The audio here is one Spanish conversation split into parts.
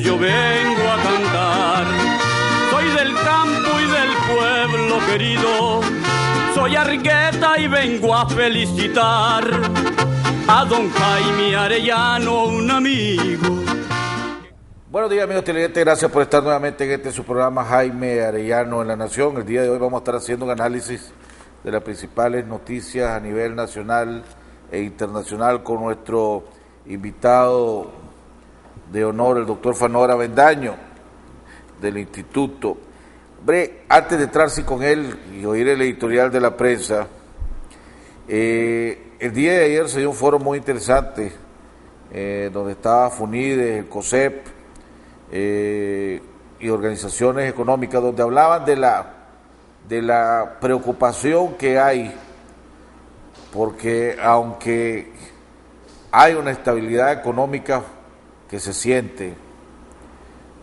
yo vengo a cantar. Soy del campo y del pueblo querido, soy Argueta y vengo a felicitar a don Jaime Arellano, un amigo. Buenos días, amigos televidentes, gracias por estar nuevamente en su programa Jaime Arellano en La Nación. El día de hoy vamos a estar haciendo un análisis de las principales noticias a nivel nacional e internacional con nuestro invitado de honor, el doctor Fanor Avendaño, del Instituto. Hombre, antes de entrarse con él y oír el editorial de la prensa, el día de ayer se dio un foro muy interesante, donde estaba FUNIDE, el COSEP, y organizaciones económicas, donde hablaban de la preocupación que hay, porque aunque hay una estabilidad económica que se siente,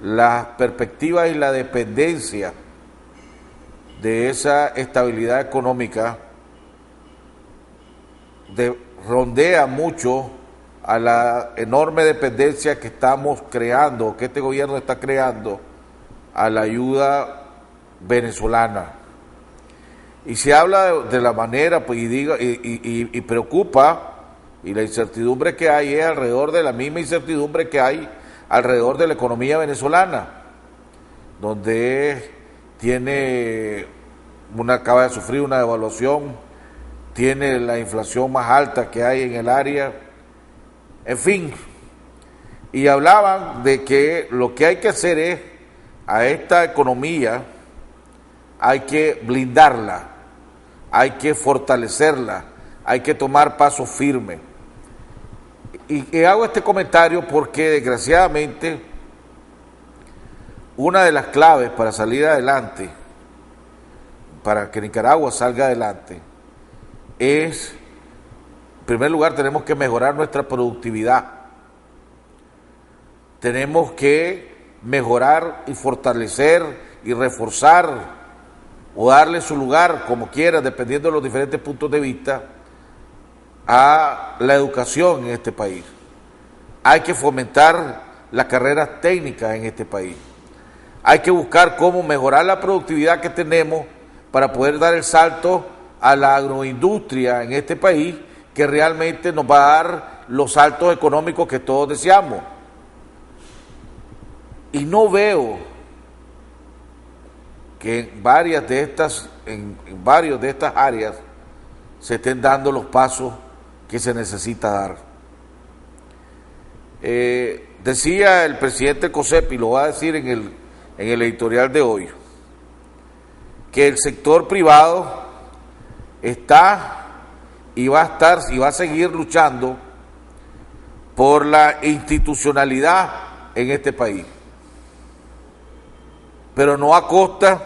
las perspectivas y la dependencia de esa estabilidad económica rondea mucho a la enorme dependencia que estamos creando, que este gobierno está creando a la ayuda venezolana. Y se habla de la manera, pues, y preocupa, y la incertidumbre que hay es alrededor de la misma incertidumbre que hay alrededor de la economía venezolana, donde acaba de sufrir una devaluación, tiene la inflación más alta que hay en el área, en fin. Y hablaban de que lo que hay que hacer es, a esta economía hay que blindarla, hay que fortalecerla, hay que tomar pasos firmes. Y hago este comentario porque desgraciadamente una de las claves para salir adelante, para que Nicaragua salga adelante, es, en primer lugar, tenemos que mejorar nuestra productividad. Tenemos que mejorar y fortalecer y reforzar o darle su lugar, como quiera, dependiendo de los diferentes puntos de vista, a la educación en este país. Hay que fomentar las carreras técnicas en este país. Hay que buscar cómo mejorar la productividad que tenemos para poder dar el salto a la agroindustria en este país, que realmente nos va a dar los saltos económicos que todos deseamos. Y no veo que en varias de estas áreas se estén dando los pasos que se necesita dar. Decía el presidente del COSEP, y lo va a decir en el editorial de hoy, que el sector privado está y va a seguir luchando por la institucionalidad en este país, pero no a costa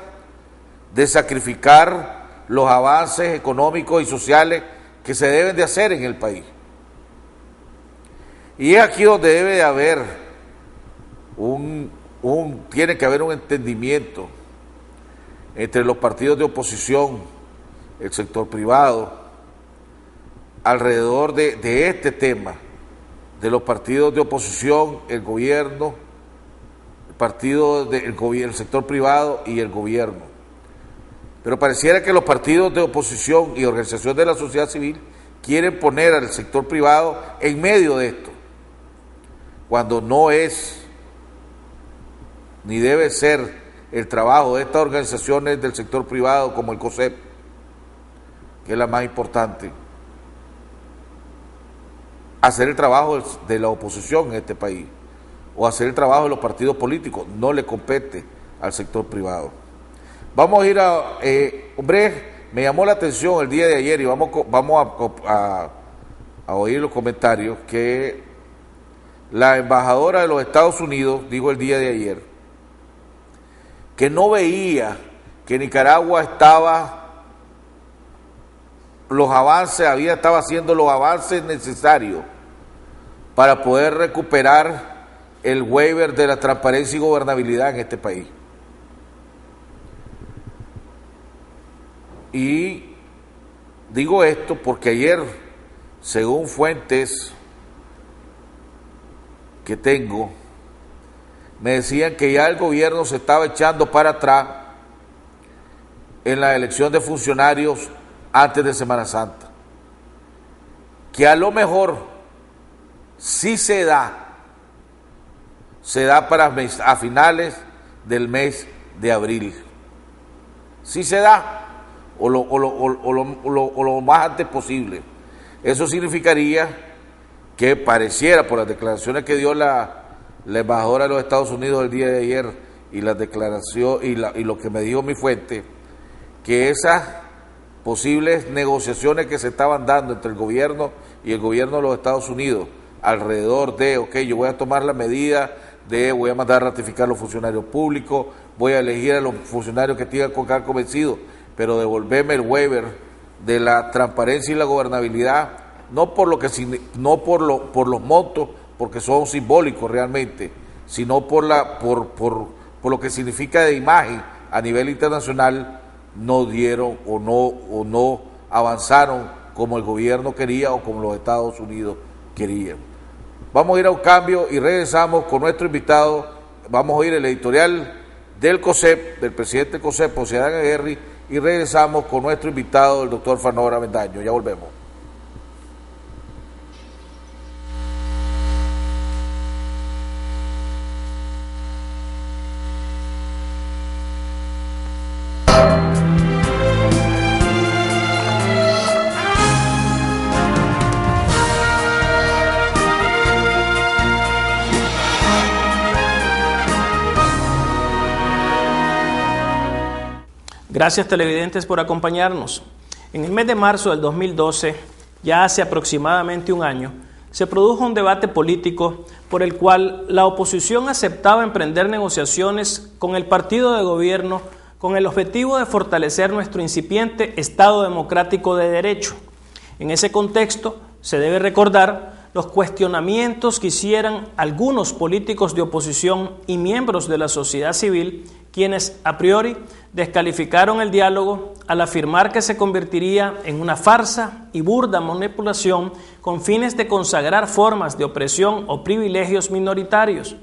de sacrificar los avances económicos y sociales que se deben de hacer en el país. Y es aquí donde debe de haber tiene que haber un entendimiento entre los partidos de oposición, el sector privado, alrededor de este tema, de los partidos de oposición, el gobierno, el sector privado y el gobierno. Pero pareciera que los partidos de oposición y organizaciones de la sociedad civil quieren poner al sector privado en medio de esto, cuando no es ni debe ser el trabajo de estas organizaciones del sector privado como el COSEP, que es la más importante, hacer el trabajo de la oposición en este país, o hacer el trabajo de los partidos políticos. No le compete al sector privado. Vamos a ir me llamó la atención el día de ayer, y vamos a oír los comentarios, que la embajadora de los Estados Unidos dijo el día de ayer que no veía que Nicaragua estaba haciendo los avances necesarios para poder recuperar el waiver de la transparencia y gobernabilidad en este país. Y digo esto porque ayer, según fuentes que tengo, me decían que ya el gobierno se estaba echando para atrás en la elección de funcionarios antes de Semana Santa, que a lo mejor sí se da para a finales del mes de abril, sí se da, o lo más antes posible. Eso significaría que pareciera, por las declaraciones que dio la embajadora de los Estados Unidos el día de ayer y las declaraciones y lo que me dijo mi fuente, que esas posibles negociaciones que se estaban dando entre el gobierno y el gobierno de los Estados Unidos alrededor de, ok, yo voy a tomar la medida de, voy a mandar a ratificar a los funcionarios públicos, voy a elegir a los funcionarios que tengan que estar convencidos, pero devolverme el waiver de la transparencia y la gobernabilidad, no por los montos, porque son simbólicos realmente, sino por lo que significa de imagen a nivel internacional, no dieron o no avanzaron como el gobierno quería o como los Estados Unidos querían. Vamos a ir a un cambio y regresamos con nuestro invitado. Vamos a oír el editorial del COSEP, del presidente del COSEP, José Adán Aguerri, y regresamos con nuestro invitado, el doctor Fanor Avendaño. Ya volvemos. Gracias, televidentes, por acompañarnos. En el mes de marzo del 2012, ya hace aproximadamente un año, se produjo un debate político por el cual la oposición aceptaba emprender negociaciones con el partido de gobierno con el objetivo de fortalecer nuestro incipiente Estado democrático de derecho. En ese contexto, se debe recordar los cuestionamientos que hicieran algunos políticos de oposición y miembros de la sociedad civil, quienes a priori descalificaron el diálogo al afirmar que se convertiría en una farsa y burda manipulación con fines de consagrar formas de opresión o privilegios minoritarios.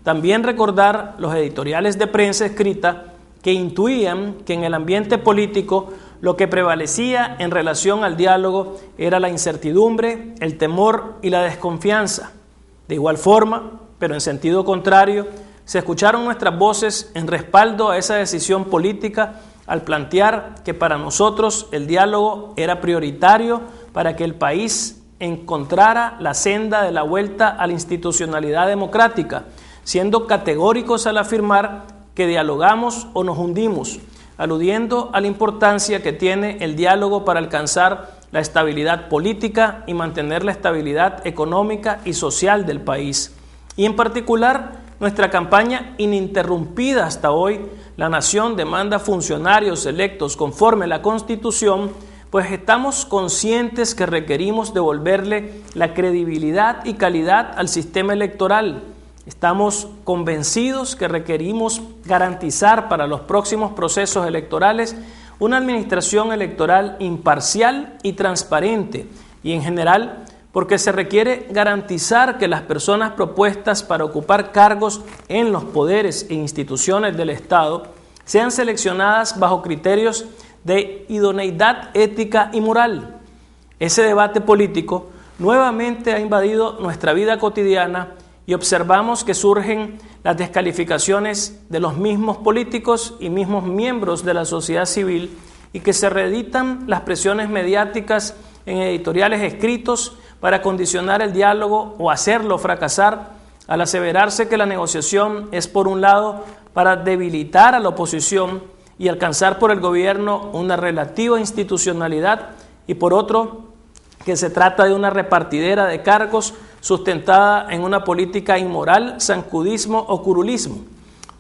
También recordar los editoriales de prensa escrita que intuían que en el ambiente político lo que prevalecía en relación al diálogo era la incertidumbre, el temor y la desconfianza. De igual forma, pero en sentido contrario, se escucharon nuestras voces en respaldo a esa decisión política al plantear que para nosotros el diálogo era prioritario para que el país encontrara la senda de la vuelta a la institucionalidad democrática, siendo categóricos al afirmar que dialogamos o nos hundimos, aludiendo a la importancia que tiene el diálogo para alcanzar la estabilidad política y mantener la estabilidad económica y social del país. Y en particular, nuestra campaña ininterrumpida hasta hoy, la nación demanda funcionarios electos conforme a la Constitución, pues estamos conscientes que requerimos devolverle la credibilidad y calidad al sistema electoral. Estamos convencidos que requerimos garantizar para los próximos procesos electorales una administración electoral imparcial y transparente, y en general porque se requiere garantizar que las personas propuestas para ocupar cargos en los poderes e instituciones del Estado sean seleccionadas bajo criterios de idoneidad ética y moral. Ese debate político nuevamente ha invadido nuestra vida cotidiana y observamos que surgen las descalificaciones de los mismos políticos y mismos miembros de la sociedad civil y que se reeditan las presiones mediáticas en editoriales escritos para condicionar el diálogo o hacerlo fracasar, al aseverarse que la negociación es, por un lado, para debilitar a la oposición y alcanzar por el gobierno una relativa institucionalidad, y por otro, que se trata de una repartidera de cargos sustentada en una política inmoral, zancudismo o curulismo.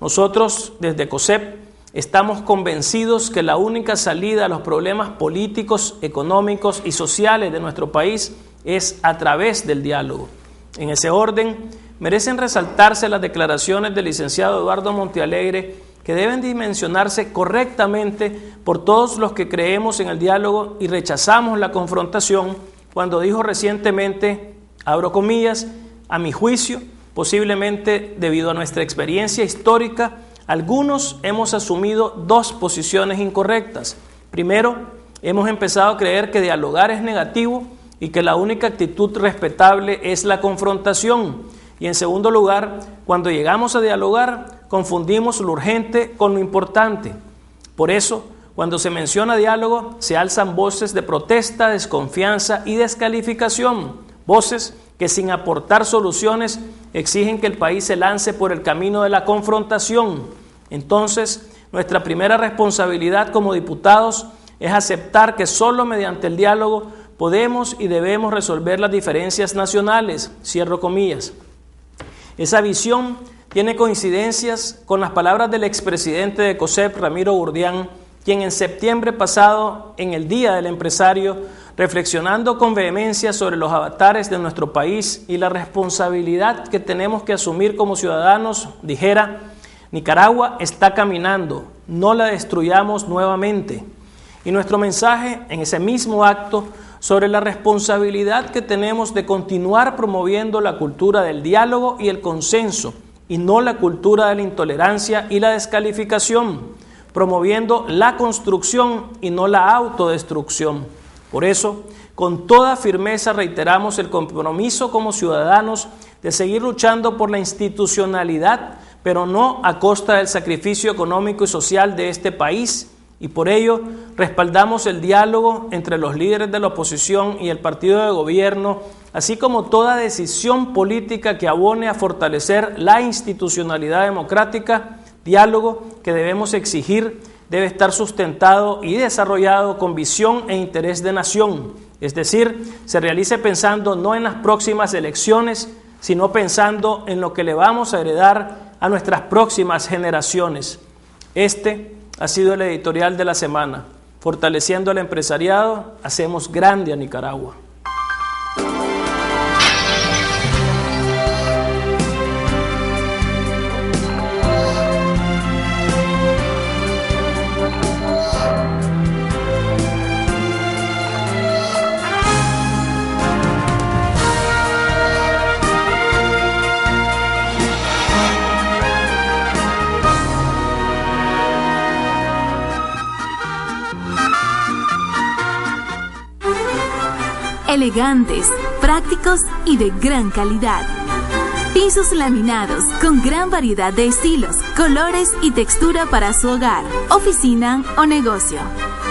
Nosotros, desde COSEP, estamos convencidos que la única salida a los problemas políticos, económicos y sociales de nuestro país es a través del diálogo. En ese orden, merecen resaltarse las declaraciones del licenciado Eduardo Montealegre, que deben dimensionarse correctamente por todos los que creemos en el diálogo y rechazamos la confrontación, cuando dijo recientemente, abro comillas, a mi juicio, Posiblemente debido a nuestra experiencia histórica, algunos hemos asumido dos posiciones incorrectas. Primero, hemos empezado a creer que dialogar es negativo y que la única actitud respetable es la confrontación. Y en segundo lugar, cuando llegamos a dialogar, confundimos lo urgente con lo importante. Por eso, cuando se menciona diálogo, se alzan voces de protesta, desconfianza y descalificación, voces que sin aportar soluciones exigen que el país se lance por el camino de la confrontación. Entonces, nuestra primera responsabilidad como diputados es aceptar que solo mediante el diálogo podemos y debemos resolver las diferencias nacionales, cierro comillas. Esa visión tiene coincidencias con las palabras del expresidente de COSEP, Ramiro Gurdián, quien en septiembre pasado, en el Día del Empresario, reflexionando con vehemencia sobre los avatares de nuestro país y la responsabilidad que tenemos que asumir como ciudadanos, dijera: Nicaragua está caminando, no la destruyamos nuevamente. Y nuestro mensaje en ese mismo acto sobre la responsabilidad que tenemos de continuar promoviendo la cultura del diálogo y el consenso, y no la cultura de la intolerancia y la descalificación, promoviendo la construcción y no la autodestrucción. Por eso, con toda firmeza reiteramos el compromiso como ciudadanos de seguir luchando por la institucionalidad, pero no a costa del sacrificio económico y social de este país, y por ello respaldamos el diálogo entre los líderes de la oposición y el partido de gobierno, así como toda decisión política que abone a fortalecer la institucionalidad democrática, diálogo que debemos exigir debe estar sustentado y desarrollado con visión e interés de nación, es decir, se realice pensando no en las próximas elecciones, sino pensando en lo que le vamos a heredar a nuestras próximas generaciones. Este ha sido el editorial de la semana. Fortaleciendo al empresariado, hacemos grande a Nicaragua. Elegantes, prácticos y de gran calidad. Pisos laminados con gran variedad de estilos, colores y textura para su hogar, oficina o negocio.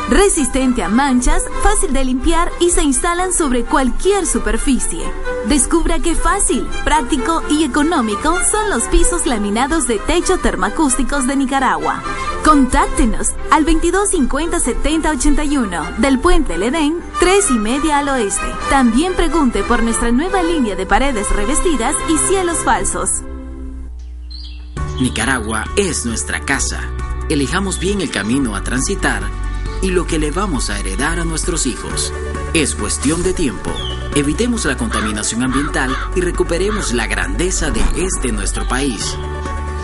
Resistente a manchas, fácil de limpiar y se instalan sobre cualquier superficie. Descubra qué fácil, práctico y económico son los pisos laminados de techo termoacústicos de Nicaragua. Contáctenos al 2250-7081 del Puente El Edén, 3:30 al oeste. También pregunte por nuestra nueva línea de paredes revestidas y cielos falsos. Nicaragua es nuestra casa. Elijamos bien el camino a transitar y lo que le vamos a heredar a nuestros hijos. Es cuestión de tiempo. Evitemos la contaminación ambiental y recuperemos la grandeza de nuestro país.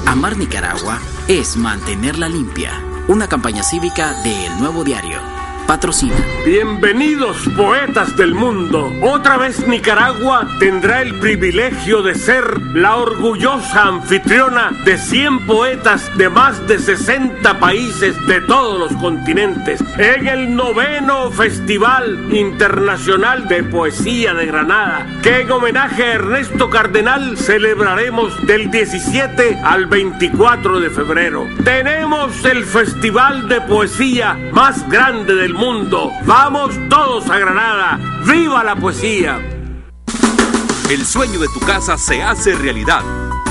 Amar Nicaragua es mantenerla limpia. Una campaña cívica de El Nuevo Diario. Patrocina. Bienvenidos, poetas del mundo. Otra vez Nicaragua tendrá el privilegio de ser la orgullosa anfitriona de 100 poetas de más de 60 países de todos los continentes en el 9º Festival Internacional de Poesía de Granada, que en homenaje a Ernesto Cardenal celebraremos del 17 al 24 de febrero. Tenemos el festival de poesía más grande del mundo. Vamos todos a Granada. ¡Viva la poesía! El sueño de tu casa se hace realidad.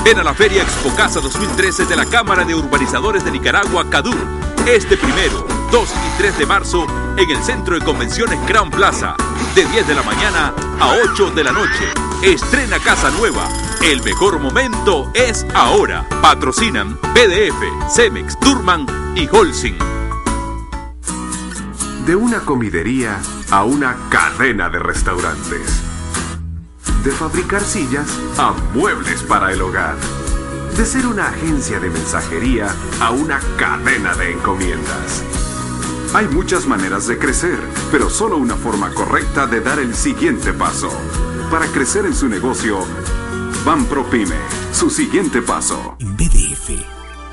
Ven a la Feria Expo Casa 2013 de la Cámara de Urbanizadores de Nicaragua, CADUR, este 1, 2 y 3 de marzo en el Centro de Convenciones Gran Plaza, de 10 de la mañana a 8 de la noche. Estrena casa nueva. El mejor momento es ahora. Patrocinan PDF, Cemex, Turman y Holcim. De una comidería a una cadena de restaurantes. De fabricar sillas a muebles para el hogar. De ser una agencia de mensajería a una cadena de encomiendas. Hay muchas maneras de crecer, pero solo una forma correcta de dar el siguiente paso. Para crecer en su negocio, Banpropyme, su siguiente paso. En BDF,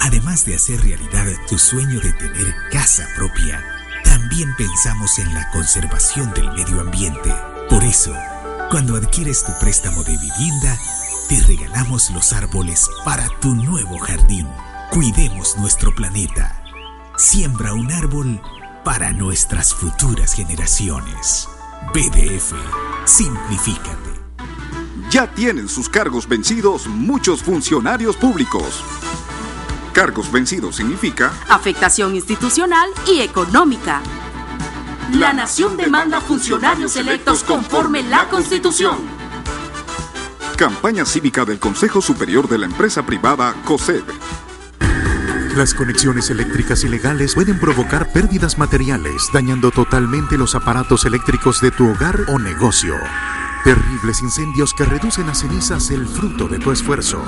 además de hacer realidad tu sueño de tener casa propia, también pensamos en la conservación del medio ambiente. Por eso, cuando adquieres tu préstamo de vivienda, te regalamos los árboles para tu nuevo jardín. Cuidemos nuestro planeta. Siembra un árbol para nuestras futuras generaciones. BDF, simplifícate. Ya tienen sus cargos vencidos muchos funcionarios públicos. Cargos vencidos significa afectación institucional y económica. La nación demanda funcionarios electos conforme la Constitución. Campaña cívica del Consejo Superior de la Empresa Privada, COSEP. Las conexiones eléctricas ilegales pueden provocar pérdidas materiales, dañando totalmente los aparatos eléctricos de tu hogar o negocio. Terribles incendios que reducen a cenizas el fruto de tu esfuerzo.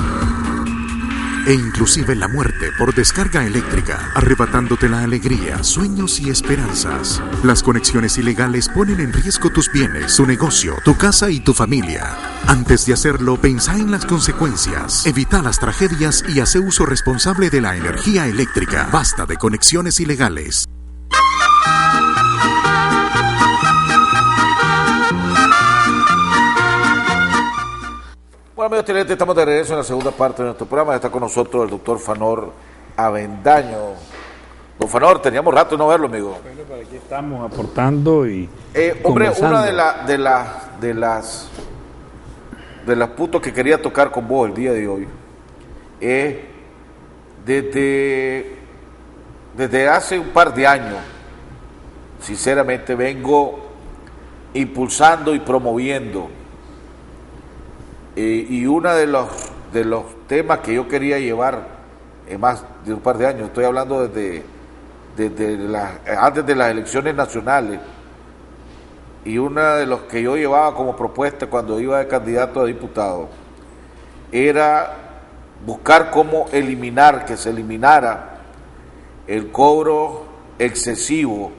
E inclusive la muerte por descarga eléctrica, arrebatándote la alegría, sueños y esperanzas. Las conexiones ilegales ponen en riesgo tus bienes, tu negocio, tu casa y tu familia. Antes de hacerlo, pensá en las consecuencias, evita las tragedias y hace uso responsable de la energía eléctrica. Basta de conexiones ilegales. Bueno, amigos televidentes, estamos de regreso en la segunda parte de nuestro programa. Está con nosotros el doctor Fanor Avendaño. Don Fanor, teníamos rato de no verlo, amigo. Bueno, por aquí estamos aportando y hombre, una de las puntos que quería tocar con vos el día de hoy es desde hace un par de años, sinceramente, vengo impulsando y promoviendo y uno de los temas que yo quería llevar más de un par de años, estoy hablando antes de las elecciones nacionales, y uno de los que yo llevaba como propuesta cuando iba de candidato a diputado era buscar cómo que se eliminara el cobro excesivo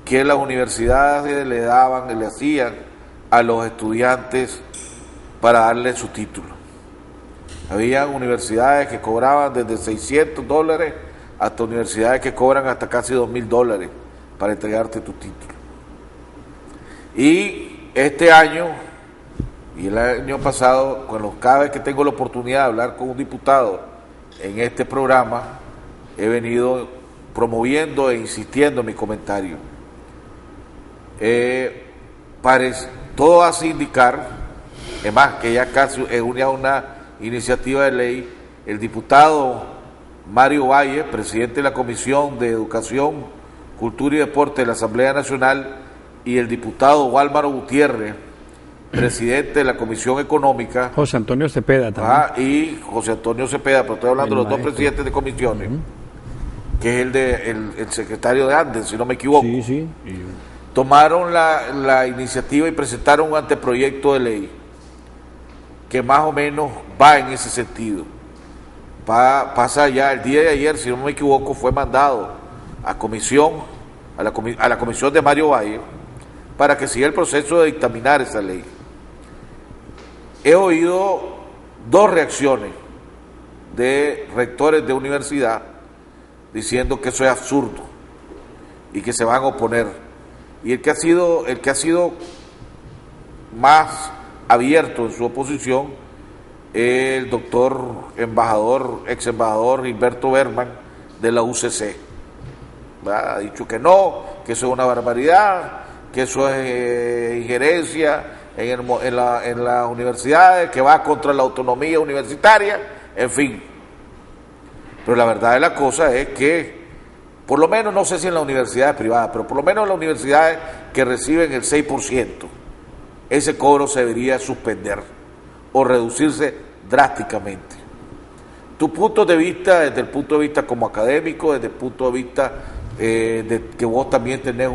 que las universidades le hacían a los estudiantes para darle su título. Había universidades que cobraban desde $600 hasta universidades que cobran hasta casi $2,000 para entregarte tu título. Y este año y el año pasado, cada vez que tengo la oportunidad de hablar con un diputado en este programa, he venido promoviendo e insistiendo en mi comentario. Todo hace indicar, es más, que ya casi es una iniciativa de ley, el diputado Mario Valle, presidente de la Comisión de Educación, Cultura y Deporte de la Asamblea Nacional, y el diputado Wálmaro Gutiérrez, presidente de la Comisión Económica. José Antonio Cepeda también. Y José Antonio Cepeda, pero estoy hablando de los dos presidentes de comisiones, que es el secretario de Andes, si no me equivoco. Sí. Tomaron la iniciativa y presentaron un anteproyecto de ley que más o menos va en ese sentido. Pasa ya el día de ayer, si no me equivoco, fue mandado a la comisión de Mario Valle para que siga el proceso de dictaminar esa ley. He oído dos reacciones de rectores de universidad diciendo que eso es absurdo y que se van a oponer. Y el que ha sido más abierto en su oposición, el doctor ex embajador Gilberto Berman de la UCC. Ha dicho que no, que eso es una barbaridad, que eso es injerencia en las universidades, que va contra la autonomía universitaria, en fin. Pero la verdad de la cosa es que, por lo menos, no sé si en las universidades privadas, pero por lo menos en las universidades que reciben el 6%, ese cobro se debería suspender o reducirse drásticamente. Tu punto de vista, desde el punto de vista como académico, desde el punto de vista de que vos también tenés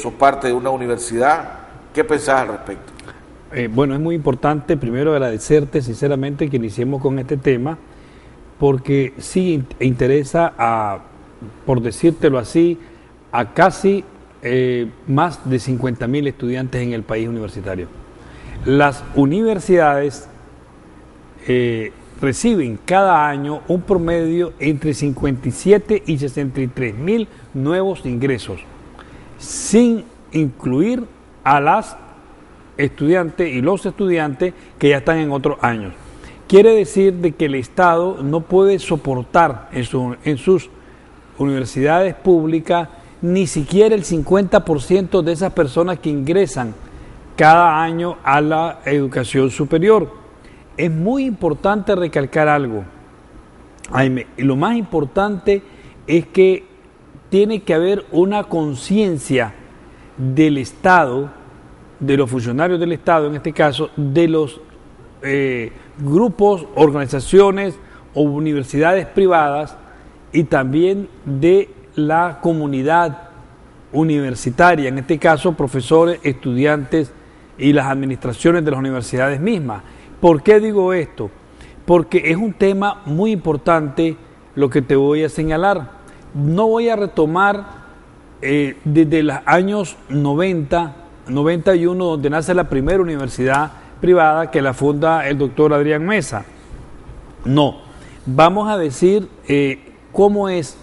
sos parte de una universidad, ¿qué pensás al respecto? Bueno, es muy importante primero agradecerte sinceramente que iniciemos con este tema, porque sí interesa por decírtelo así, a casi más de 50.000 estudiantes en el país universitario. Las universidades reciben cada año un promedio entre 57 y 63 mil nuevos ingresos, sin incluir a las estudiantes y los estudiantes que ya están en otros años. Quiere decir de que el Estado no puede soportar en sus universidades públicas ni siquiera el 50% de esas personas que ingresan cada año a la educación superior. Es muy importante recalcar algo, Jaime, y lo más importante es que tiene que haber una conciencia del Estado, de los funcionarios del Estado, en este caso, de los grupos, organizaciones o universidades privadas y también de la comunidad universitaria, en este caso profesores, estudiantes y las administraciones de las universidades mismas. ¿Por qué digo esto? Porque es un tema muy importante lo que te voy a señalar. No voy a retomar desde los años 90, 91, donde nace la primera universidad privada que la funda el doctor Adrián Mesa. No, vamos a decir cómo es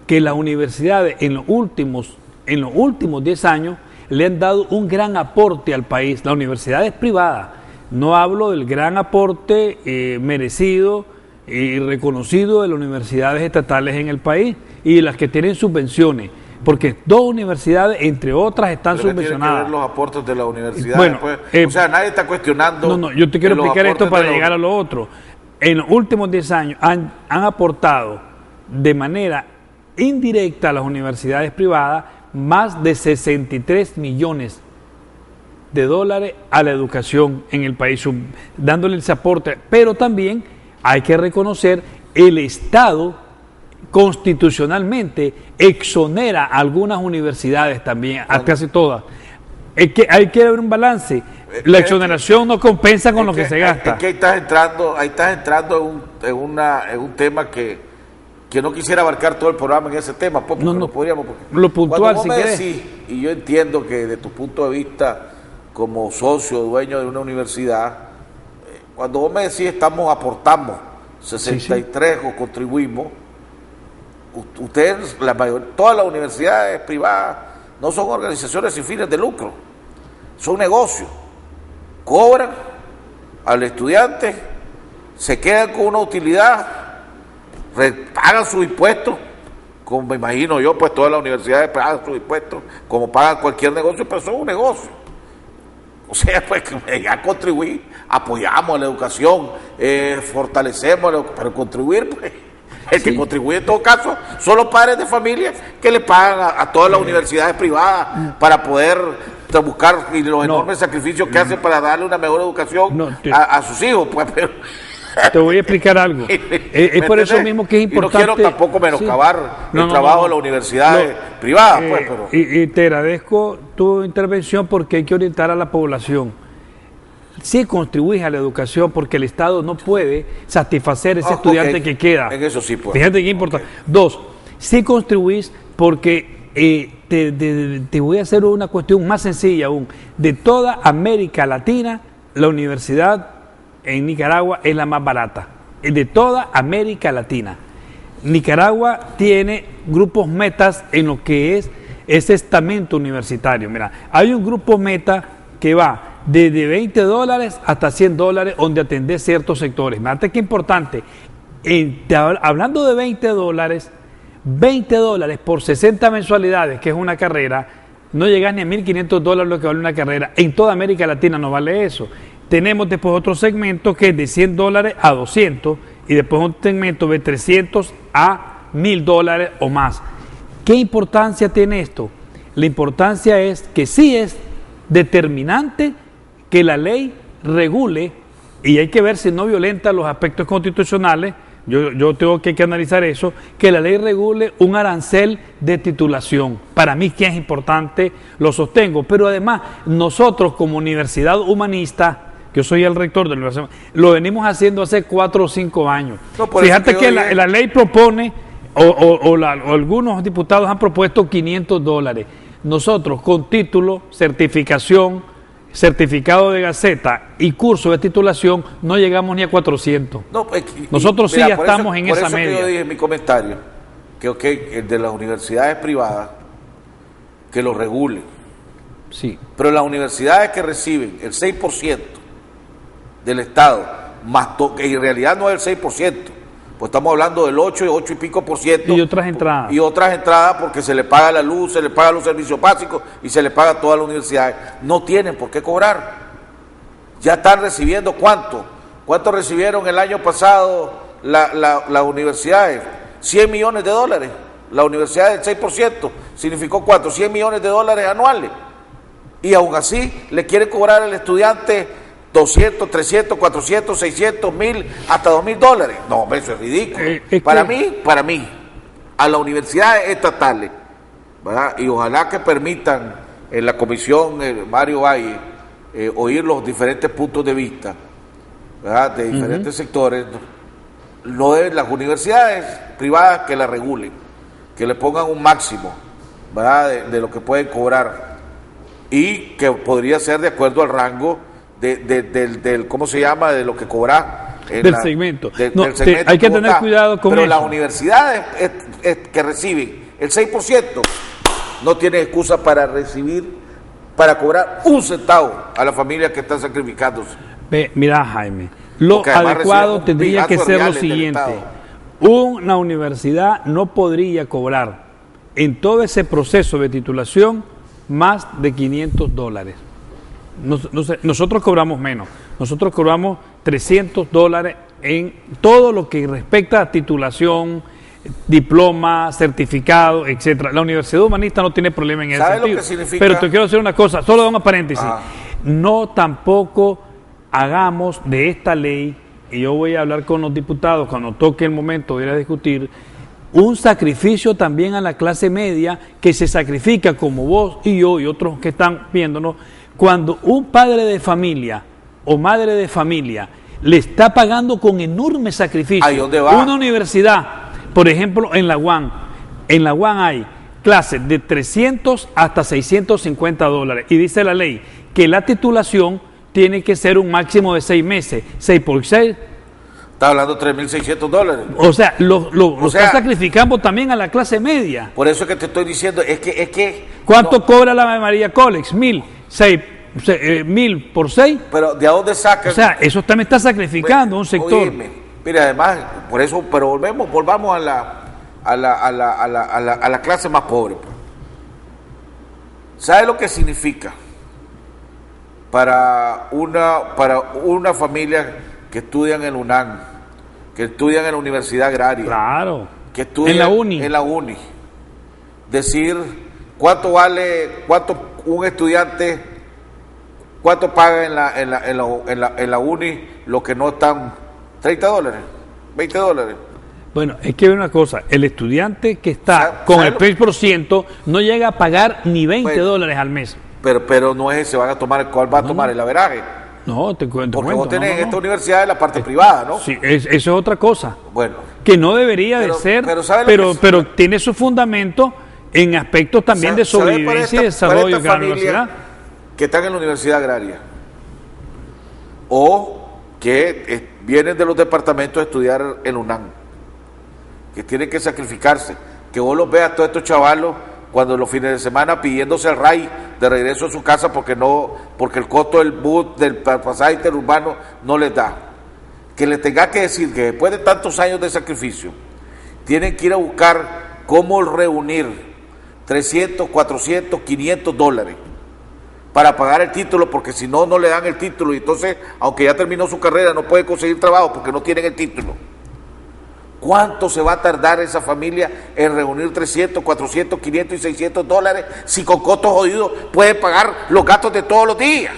que las universidades en los últimos 10 años le han dado un gran aporte al país. Las universidades privadas, no hablo del gran aporte merecido y reconocido de las universidades estatales en el país y de las que tienen subvenciones, porque dos universidades, entre otras, están subvencionadas. Tiene que ver los aportes de la universidad. Bueno, o sea, nadie está cuestionando. No, yo te quiero explicar esto para llegar a lo otro. En los últimos 10 años han aportado de manera indirecta a las universidades privadas más de 63 millones de dólares a la educación en el país, dándole ese aporte. Pero también hay que reconocer el Estado constitucionalmente exonera a algunas universidades también, a casi todas. Hay que haber un balance. La exoneración no compensa con lo que se gasta. Es que ahí estás entrando en un tema que no quisiera abarcar todo el programa en ese tema, porque no podríamos. Lo puntual, cuando vos si me querés. decís, y yo entiendo que de tu punto de vista como socio, dueño de una universidad, cuando vos me decís aportamos 63 o contribuimos, ustedes, todas las universidades privadas no son organizaciones sin fines de lucro, son negocios, cobran al estudiante, se quedan con una utilidad, pagan sus impuestos, como me imagino yo, pues todas las universidades pagan sus impuestos, como pagan cualquier negocio, pero son un negocio. O sea, pues ya contribuir, apoyamos a la educación, fortalecemos, pero contribuir, pues, el que contribuye en todo caso son los padres de familia que le pagan a todas las universidades privadas para poder buscar y los enormes sacrificios que hacen para darle una mejor educación a sus hijos, pues, pero... Te voy a explicar algo. Es por eso mismo que es importante. Y no quiero tampoco menoscabar el trabajo de las universidades privadas. Pues, pero... y te agradezco tu intervención porque hay que orientar a la población. Sí contribuís a la educación porque el Estado no puede satisfacer ese estudiante que queda. En eso sí puede. Fíjate qué importante. Dos, sí contribuís porque te voy a hacer una cuestión más sencilla aún. De toda América Latina, la universidad en Nicaragua es la más barata, de toda América Latina. Nicaragua tiene grupos metas en lo que es ese estamento universitario. Mira, hay un grupo meta que va desde $20 hasta $100 donde atender ciertos sectores. Fíjate qué importante. Hablando de $20 por 60 mensualidades, que es una carrera, no llegas ni a $1.500 lo que vale una carrera. En toda América Latina no vale eso. Tenemos después otro segmento que es de $100 a $200 y después un segmento de $300 a $1.000 o más. ¿Qué importancia tiene esto? La importancia es que sí es determinante que la ley regule, y hay que ver si no violenta los aspectos constitucionales. Yo tengo que analizar eso, que la ley regule un arancel de titulación. Para mí que es importante, lo sostengo, pero además nosotros como universidad humanista, yo soy el rector de la universidad, lo venimos haciendo hace 4 o 5 años. No, fíjate que la ley propone, o algunos diputados han propuesto $500. Nosotros con título, certificación, certificado de Gaceta y curso de titulación, no llegamos ni a 400. No, Nosotros sí ya estamos en esa media. Por eso yo dije en mi comentario que el de las universidades privadas, que lo regulen. Sí. Pero las universidades que reciben el 6% del Estado, que en realidad no es el 6%, pues estamos hablando del 8 y pico por ciento. Y otras entradas. Y otras entradas porque se le paga la luz, se le paga los servicios básicos y se le paga a todas las universidades. No tienen por qué cobrar. Ya están recibiendo ¿cuánto? ¿Cuánto recibieron el año pasado las universidades? $100 millones. La universidad del 6% significó ¿cuánto? $100 millones anuales. Y aún así le quiere cobrar al estudiante 200, 300, 400, 600, 1,000, hasta $2,000. No, eso es ridículo. Para mí, a las universidades estatales, ¿verdad? Y ojalá que permitan en la comisión Mario Valle oír los diferentes puntos de vista, ¿verdad? De diferentes sectores, lo de las universidades privadas que la regulen, que le pongan un máximo, ¿verdad? De lo que pueden cobrar y que podría ser de acuerdo al rango del ¿cómo se llama? De lo que cobra del segmento. Del segmento hay que tener cuidado con pero eso. Las universidades que reciben el 6% no tienen excusa para cobrar un centavo a la familia que está sacrificándose. Mira, Jaime, lo adecuado tendría que ser lo siguiente: una universidad no podría cobrar en todo ese proceso de titulación más de $500. Nosotros cobramos menos, nosotros cobramos $300 en todo lo que respecta a titulación, diploma, certificado, etcétera. La Universidad Humanista no tiene problema en ese sentido. Lo que significa? Pero te quiero decir una cosa, solo un paréntesis. No tampoco hagamos de esta ley, y yo voy a hablar con los diputados cuando toque el momento de ir a discutir, un sacrificio también a la clase media que se sacrifica, como vos y yo y otros que están viéndonos, cuando un padre de familia o madre de familia le está pagando con enorme sacrificio una universidad, por ejemplo en la UAM. En la UAM hay clases de $300 hasta $650 y dice la ley que la titulación tiene que ser un máximo de 6 meses, 6 por 6. Está hablando de $3,600. O sea, lo está sacrificando también a la clase media. Por eso es que te estoy diciendo, es que ¿cuánto cobra la María College? 1,000 por 6. Pero ¿de dónde sacan? O sea, eso también está sacrificando un sector. Oíme, mira, además, por eso, pero volvamos a la clase más pobre. ¿Sabe lo que significa para una familia que estudian en UNAM, que estudian en la Universidad Agraria, claro, que estudian en la UNI, decir cuánto vale, un estudiante, cuánto paga en la UNI, lo que no están, $30, $20? Bueno, es que hay una cosa, el estudiante que está con el 6% no llega a pagar ni $20 al mes. Pero no es ese, ¿cuál va a tomar? ¿El averaje? No, te cuento. Porque vos tenés en esta universidad de la parte privada, ¿no? Sí, eso es otra cosa. Bueno. Que no debería de ser, pero tiene su fundamento en aspectos también de sobrevivencia y desarrollo de la universidad. Que están en la Universidad Agraria. O que vienen de los departamentos a estudiar en UNAM. Que tienen que sacrificarse. Que vos los veas todos estos chavalos cuando los fines de semana pidiéndose el RAI de regreso a su casa porque el costo del bus, del pasaje interurbano no les da. Que les tenga que decir que después de tantos años de sacrificio tienen que ir a buscar cómo reunir $300, $400, $500 para pagar el título, porque si no, no le dan el título y entonces, aunque ya terminó su carrera, no puede conseguir trabajo porque no tienen el título. ¿Cuánto se va a tardar esa familia en reunir $300, $400, $500 y $600 si con costos jodidos puede pagar los gastos de todos los días?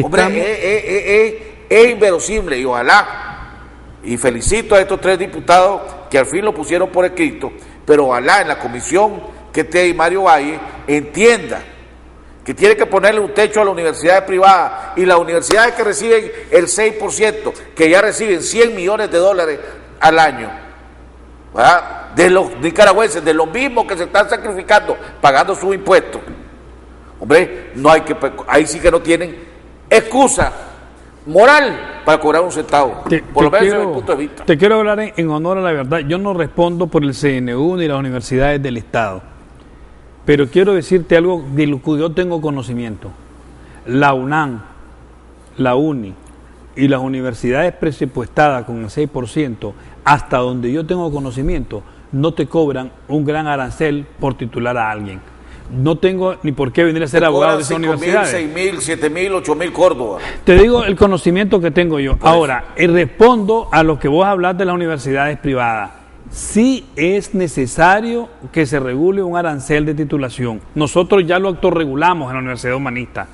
Hombre, es inverosímil y ojalá, y felicito a estos 3 diputados que al fin lo pusieron por escrito, pero ojalá en la comisión que esté ahí Mario Valle entienda que tiene que ponerle un techo a las universidades privadas y las universidades que reciben el 6%, que ya reciben $100 millones al año, ¿verdad? De los nicaragüenses, de los mismos que se están sacrificando, pagando sus impuestos. Hombre, no hay que, ahí sí que no tienen excusa moral para cobrar un centavo, por lo menos desde mi punto de vista. Te quiero hablar en honor a la verdad. Yo no respondo por el CNU ni las universidades del Estado, pero quiero decirte algo de lo que yo tengo conocimiento. La UNAM, la UNI y las universidades presupuestadas con el 6%, hasta donde yo tengo conocimiento, no te cobran un gran arancel por titular a alguien. No tengo ni por qué venir a ser abogado de esas universidades. 5.000, 6.000, 7.000, 8.000 Córdoba. Te digo el conocimiento que tengo yo. Pues. Ahora, respondo a lo que vos hablas de las universidades privadas. Sí es necesario que se regule un arancel de titulación. Nosotros ya lo autorregulamos en la Universidad Humanista.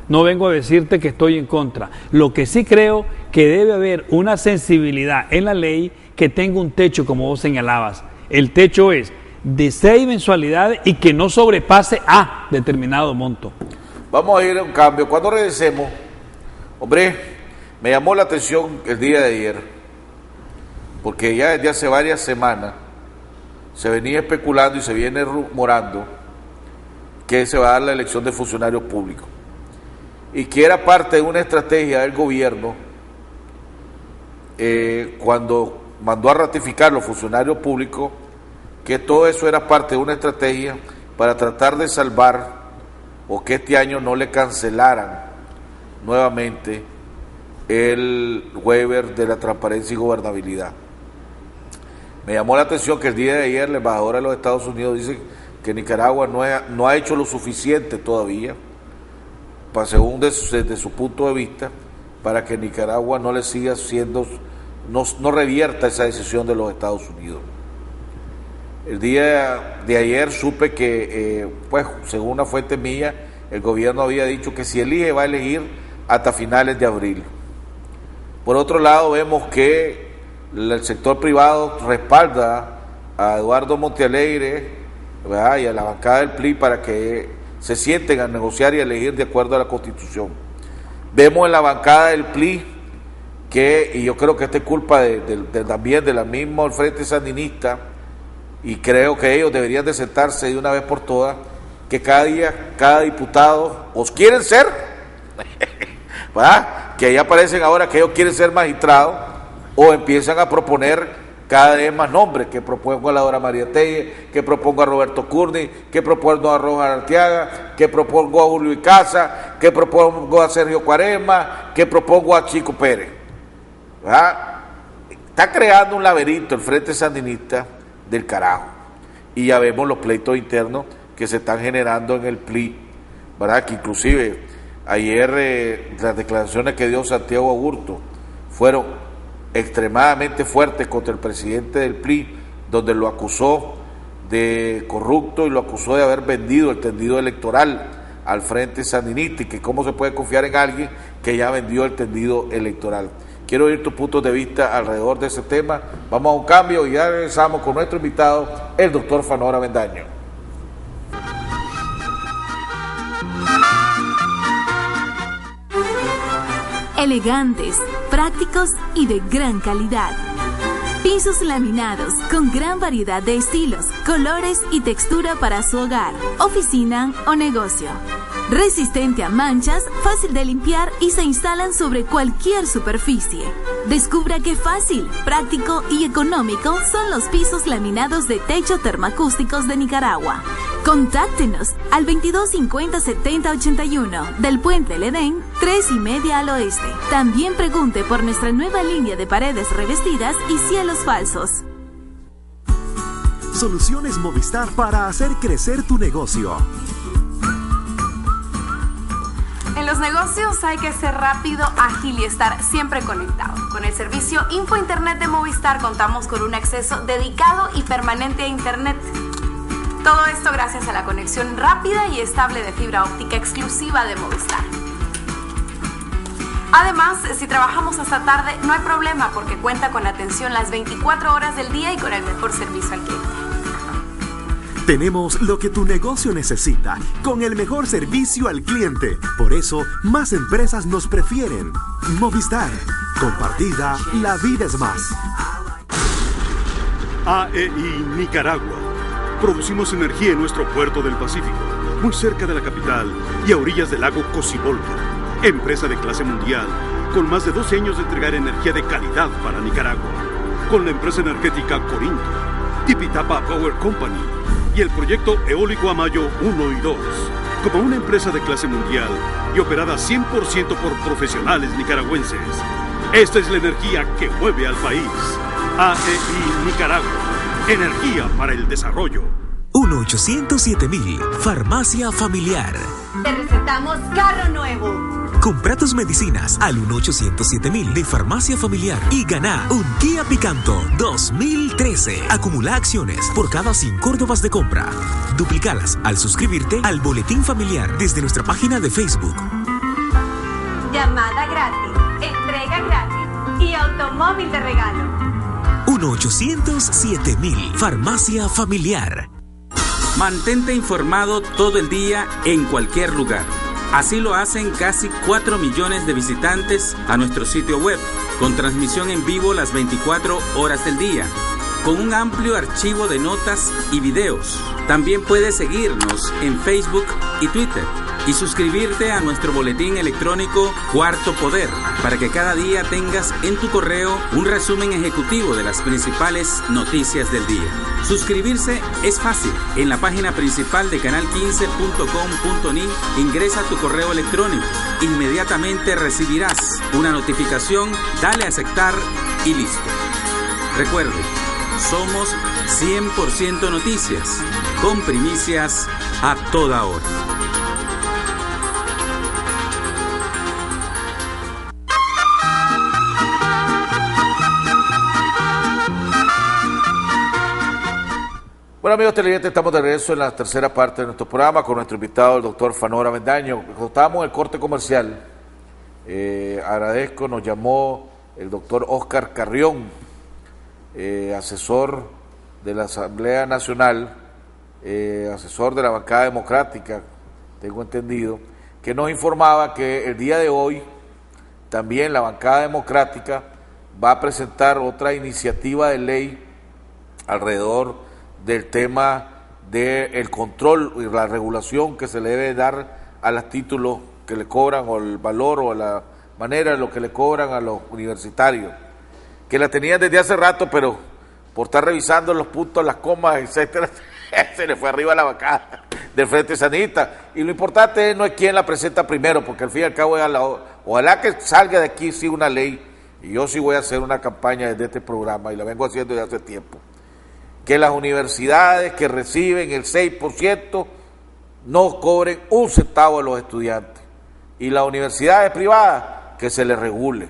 No vengo a decirte que estoy en contra. Lo que sí creo que debe haber una sensibilidad en la ley que tenga un techo, como vos señalabas. El techo es de 6 mensualidades y que no sobrepase a determinado monto. Vamos a ir a un cambio. Cuando regresemos, hombre, me llamó la atención el día de ayer, porque ya desde hace varias semanas se venía especulando y se viene rumorando que se va a dar la elección de funcionarios públicos y que era parte de una estrategia del gobierno cuando mandó a ratificar los funcionarios públicos, que todo eso era parte de una estrategia para tratar de salvar o que este año no le cancelaran nuevamente el waiver de la transparencia y gobernabilidad. Me llamó la atención que el día de ayer la embajadora de los Estados Unidos dice que Nicaragua no ha hecho lo suficiente todavía, según desde su punto de vista, para que Nicaragua no le siga siendo, no revierta esa decisión de los Estados Unidos. El día de ayer supe que, pues, según una fuente mía, el gobierno había dicho que si elige va a elegir hasta finales de abril. Por otro lado, vemos que el sector privado respalda a Eduardo Montealegre, ¿verdad?, y a la bancada del PLI para que se sienten a negociar y a elegir de acuerdo a la Constitución. Vemos en la bancada del PLI que, y yo creo que esta es culpa también de la misma Frente Sandinista, y creo que ellos deberían de sentarse de una vez por todas, que cada día, cada diputado, os quieren ser, ¿verdad?, que ahí aparecen ahora que ellos quieren ser magistrados, o empiezan a proponer cada vez más nombres, que propongo a la Dora María Telle, que propongo a Roberto Curni, que propongo a Rojas Arteaga, que propongo a Julio Icaza, que propongo a Sergio Cuaresma, que propongo a Chico Pérez, ¿verdad? Está creando un laberinto el Frente Sandinista del carajo, y ya vemos los pleitos internos que se están generando en el PLI, ¿verdad?, que inclusive ayer las declaraciones que dio Santiago Agurto fueron extremadamente fuertes contra el presidente del PLI, donde lo acusó de corrupto y lo acusó de haber vendido el tendido electoral al Frente Sandinista, y que cómo se puede confiar en alguien que ya vendió el tendido electoral. Quiero oír tus puntos de vista alrededor de ese tema. Vamos a un cambio y ya regresamos con nuestro invitado, el doctor Fanor Avendaño. Elegantes, prácticos y de gran calidad. Pisos laminados con gran variedad de estilos, colores y textura para su hogar, oficina o negocio. Resistente a manchas, fácil de limpiar y se instalan sobre cualquier superficie. Descubra qué fácil, práctico y económico son los pisos laminados de techo termoacústicos de Nicaragua. Contáctenos al 2250-7081 del Puente El Edén, 3:30 al oeste. También pregunte por nuestra nueva línea de paredes revestidas y cielos falsos. Soluciones Movistar para hacer crecer tu negocio. En los negocios hay que ser rápido, ágil y estar siempre conectado. Con el servicio Info Internet de Movistar contamos con un acceso dedicado y permanente a Internet. Todo esto gracias a la conexión rápida y estable de fibra óptica exclusiva de Movistar. Además, si trabajamos hasta tarde, no hay problema porque cuenta con atención las 24 horas del día y con el mejor servicio al cliente. Tenemos lo que tu negocio necesita, con el mejor servicio al cliente. Por eso, más empresas nos prefieren. Movistar. Compartida, la vida es más. AEI Nicaragua. Producimos energía en nuestro puerto del Pacífico, muy cerca de la capital y a orillas del lago Cocibolca. Empresa de clase mundial, con más de 12 años de entregar energía de calidad para Nicaragua. Con la empresa energética Corinto, Tipitapa Power Company y el proyecto eólico Amayo 1 y 2. Como una empresa de clase mundial y operada 100% por profesionales nicaragüenses. Esta es la energía que mueve al país. AEI Nicaragua. Energía para el desarrollo. 1-800-7000, Farmacia Familiar. Te recetamos carro nuevo. Compra tus medicinas al 1-800-7000 de Farmacia Familiar y gana un Kia Picanto 2013. Acumula acciones por cada 100 córdobas de compra. Duplicalas al suscribirte al Boletín Familiar desde nuestra página de Facebook. Llamada gratis, entrega gratis y automóvil de regalo. 1-800-7000, Farmacia Familiar. Mantente informado todo el día en cualquier lugar. Así lo hacen casi 4 millones de visitantes a nuestro sitio web, con transmisión en vivo las 24 horas del día, con un amplio archivo de notas y videos. También puedes seguirnos en Facebook y Twitter y suscribirte a nuestro boletín electrónico Cuarto Poder para que cada día tengas en tu correo un resumen ejecutivo de las principales noticias del día. Suscribirse es fácil. En la página principal de canal15.com.ni ingresa tu correo electrónico. Inmediatamente recibirás una notificación, dale a aceptar y listo. Recuerde, somos 100% noticias, con primicias a toda hora. Bueno, amigos televidentes, estamos de regreso en la tercera parte de nuestro programa con nuestro invitado, el doctor Fanor Avendaño. Estábamos en el corte comercial. Agradezco, nos llamó el doctor Oscar Carrión, asesor de la Asamblea Nacional, asesor de la bancada democrática, tengo entendido, que nos informaba que el día de hoy también la bancada democrática va a presentar otra iniciativa de ley alrededor del tema del control y la regulación que se le debe dar a los títulos que le cobran, o el valor o la manera de lo que le cobran a los universitarios, que la tenían desde hace rato, pero por estar revisando los puntos, las comas, etcétera, se le fue arriba la bancada del Frente Sanista. Y lo importante no es quién la presenta primero, porque al fin y al cabo ojalá que salga de aquí sí una ley, y yo sí voy a hacer una campaña desde este programa, y la vengo haciendo desde hace tiempo, que las universidades que reciben el 6% no cobren un centavo a los estudiantes, y las universidades privadas que se les regule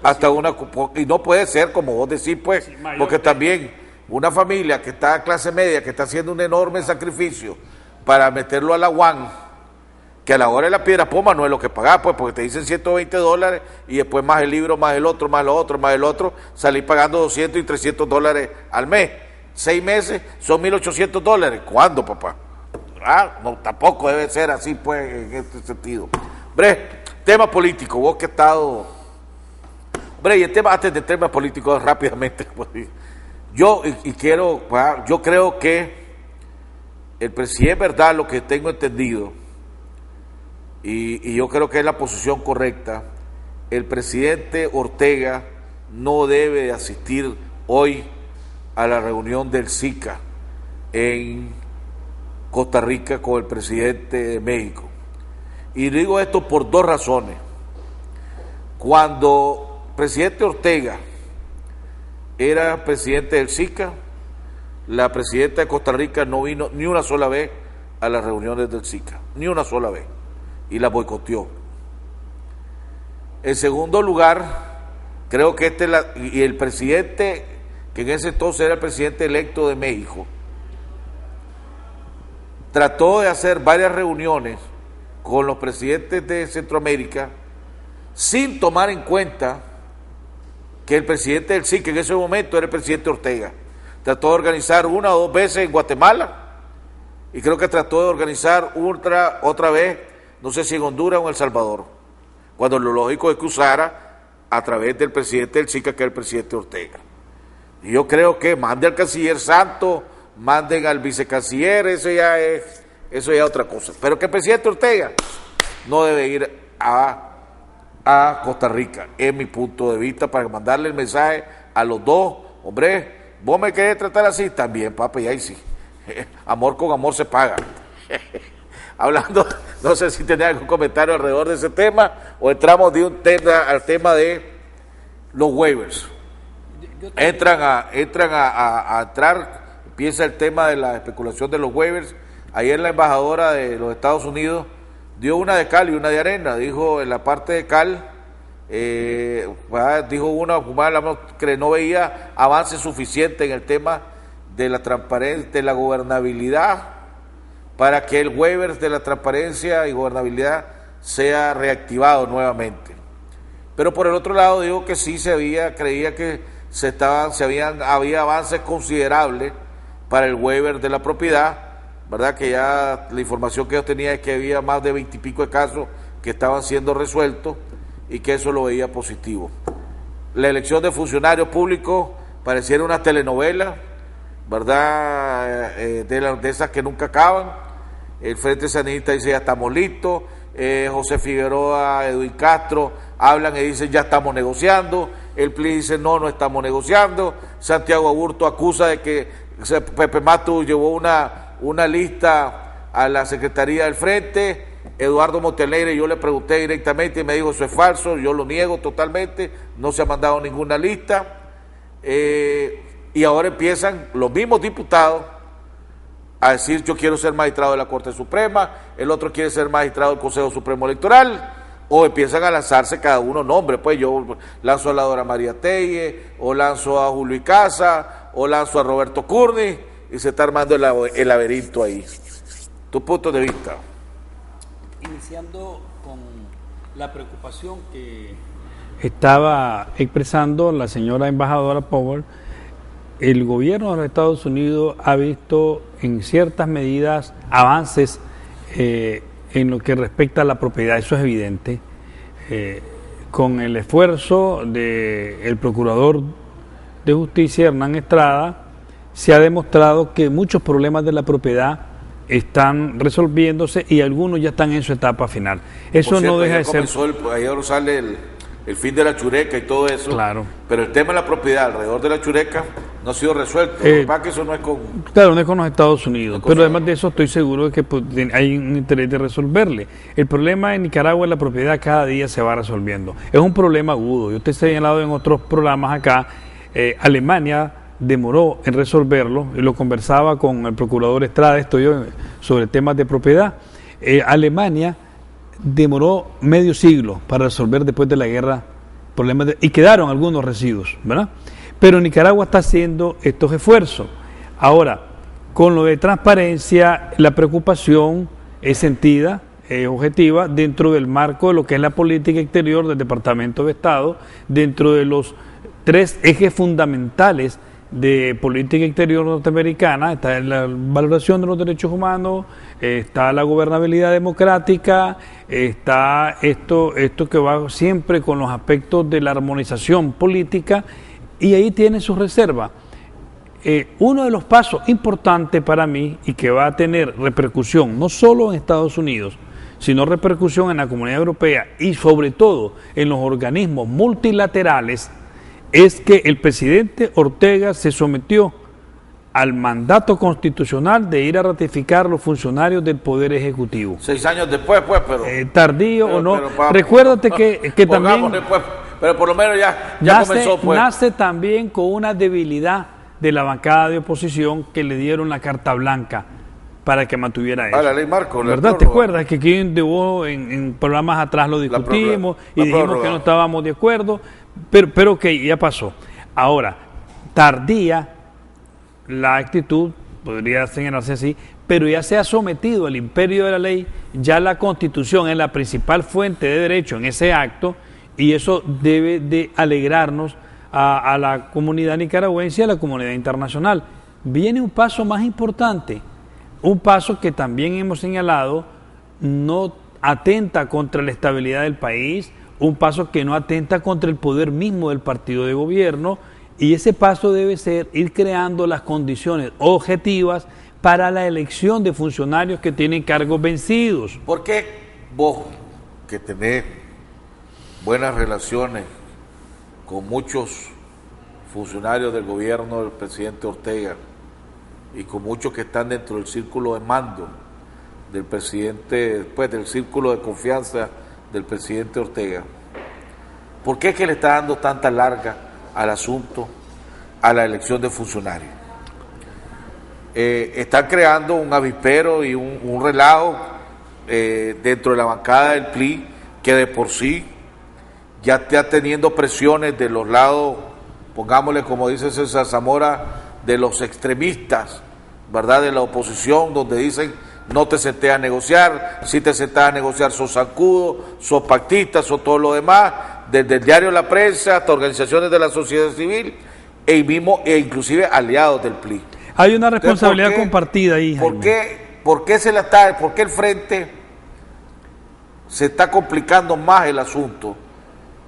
hasta una cuota, y no puede ser como vos decís, pues, porque también una familia que está a clase media, que está haciendo un enorme sacrificio para meterlo a la UAN, que a la hora de la piedra poma no es lo que pagás, pues, porque te dicen $120 y después más el libro, más el otro, más lo otro, más el otro, salís pagando $200 y $300 al mes. 6 meses son $1,800. ¿Cuándo, papá? No, tampoco debe ser así, pues, en este sentido. Tema político, vos que has estado... y el tema, antes del tema político, rápidamente, pues, yo creo que el presidente, es verdad, lo que tengo entendido, y yo creo que es la posición correcta, el presidente Ortega no debe de asistir hoy a la reunión del SICA en Costa Rica con el presidente de México. Y digo esto por 2 razones. Cuando el presidente Ortega era presidente del SICA, la presidenta de Costa Rica no vino ni una sola vez a las reuniones del SICA, ni una sola vez, y la boicoteó. En segundo lugar, creo que y el presidente, que en ese entonces era el presidente electo de México, trató de hacer varias reuniones con los presidentes de Centroamérica sin tomar en cuenta que el presidente del SIC en ese momento era el presidente Ortega. Trató de organizar 1 o 2 veces en Guatemala, y creo que trató de organizar otra vez, no sé si en Honduras o en El Salvador, cuando lo lógico es que usara a través del presidente del SICA, que es el presidente Ortega. Y yo creo que mande al canciller Santos, manden al vicecanciller, eso ya es otra cosa. Pero que el presidente Ortega no debe ir a Costa Rica, en mi punto de vista, para mandarle el mensaje a los dos. Hombre, vos me querés tratar así, también, papá, y ahí sí, amor con amor se paga. Hablando, no sé si tenía algún comentario alrededor de ese tema, o entramos de un tema al tema de los waivers. Entran a entrar, empieza el tema de la especulación de los waivers. Ayer la embajadora de los Estados Unidos dio una de cal y una de arena. Dijo en la parte de cal, dijo una que no veía avance suficiente en el tema de la transparencia, de la gobernabilidad, para que el waiver de la transparencia y gobernabilidad sea reactivado nuevamente. Pero por el otro lado digo que sí creía que había avances considerables para el waiver de la propiedad, ¿verdad? Que ya la información que yo tenía es que había más de 20 y pico de casos que estaban siendo resueltos y que eso lo veía positivo. La elección de funcionarios públicos pareciera una telenovela, ¿verdad? De esas que nunca acaban. El Frente Sandinista dice ya estamos listos, José Figueroa, Edwin Castro hablan y dicen ya estamos negociando, el PLI dice no estamos negociando, Santiago Aburto acusa de que Pepe Matu llevó una lista a la Secretaría del Frente, Eduardo Montenegro, yo le pregunté directamente y me dijo eso es falso, yo lo niego totalmente, no se ha mandado ninguna lista, y ahora empiezan los mismos diputados a decir yo quiero ser magistrado de la Corte Suprema, el otro quiere ser magistrado del Consejo Supremo Electoral, o empiezan a lanzarse cada uno nombres, pues yo lanzo a la Dora María Telle, o lanzo a Julio Icaza, o lanzo a Roberto Curni, y se está armando el laberinto ahí. Tu punto de vista. Iniciando con la preocupación que estaba expresando la señora embajadora Powell, el gobierno de los Estados Unidos ha visto en ciertas medidas avances en lo que respecta a la propiedad, eso es evidente, con el esfuerzo del procurador de justicia Hernán Estrada, se ha demostrado que muchos problemas de la propiedad están resolviéndose y algunos ya están en su etapa final. Eso no deja de ser... Ayer sale el fin de la chureca y todo eso, claro. Pero el tema de la propiedad alrededor de la chureca no ha sido resuelto. Para que eso no es con... Claro, no es con los Estados Unidos, pero además de eso estoy seguro de que hay un interés de resolverle. El problema en Nicaragua es la propiedad, cada día se va resolviendo. Es un problema agudo. Yo te he señalado en otros programas acá, Alemania demoró en resolverlo, y lo conversaba con el procurador Estrada, sobre temas de propiedad. Alemania demoró medio siglo para resolver después de la guerra problemas y quedaron algunos residuos, ¿verdad? Pero Nicaragua está haciendo estos esfuerzos. Ahora, con lo de transparencia, la preocupación es sentida, es objetiva, dentro del marco de lo que es la política exterior del Departamento de Estado, dentro de los 3 ejes fundamentales de política exterior norteamericana. Está la valoración de los derechos humanos, está la gobernabilidad democrática, está esto que va siempre con los aspectos de la armonización política, y ahí tiene su reserva. Uno de los pasos importantes para mí y que va a tener repercusión no solo en Estados Unidos, sino repercusión en la Comunidad Europea y sobre todo en los organismos multilaterales, es que el presidente Ortega se sometió al mandato constitucional de ir a ratificar los funcionarios del Poder Ejecutivo. 6 años después, pues, pero... tardío o no. Recuérdate que también... Después, pero por lo menos ya comenzó, pues. Nace también con una debilidad de la bancada de oposición que le dieron la carta blanca para que mantuviera eso. La ley Marco. ¿Verdad? ¿Te acuerdas que aquí en programas atrás lo discutimos y dijimos que no estábamos de acuerdo? Pero que ya pasó. Ahora, tardía la actitud, podría señalarse así, pero ya se ha sometido al imperio de la ley, ya la Constitución es la principal fuente de derecho en ese acto, y eso debe de alegrarnos a la comunidad nicaragüense y a la comunidad internacional. Viene un paso más importante, un paso que también hemos señalado, no atenta contra la estabilidad del país, un paso que no atenta contra el poder mismo del partido de gobierno, y ese paso debe ser ir creando las condiciones objetivas para la elección de funcionarios que tienen cargos vencidos. ¿Por qué vos que tener buenas relaciones con muchos funcionarios del gobierno del presidente Ortega y con muchos que están dentro del círculo de mando del presidente, pues del círculo de confianza del presidente Ortega. ¿Por qué es que le está dando tanta larga al asunto, a la elección de funcionarios? Están creando un avispero y un relajo dentro de la bancada del PLI, que de por sí ya está teniendo presiones de los lados, pongámosle como dice César Zamora, de los extremistas, ¿verdad?, de la oposición, donde dicen no te sentés a negociar, si te sentás a negociar sos zancudo, sos pactista, sos todo lo demás, desde el diario La Prensa hasta organizaciones de la sociedad civil e inclusive aliados del PLI. Hay una responsabilidad compartida ahí, Jaime. ¿Por qué el frente se está complicando más el asunto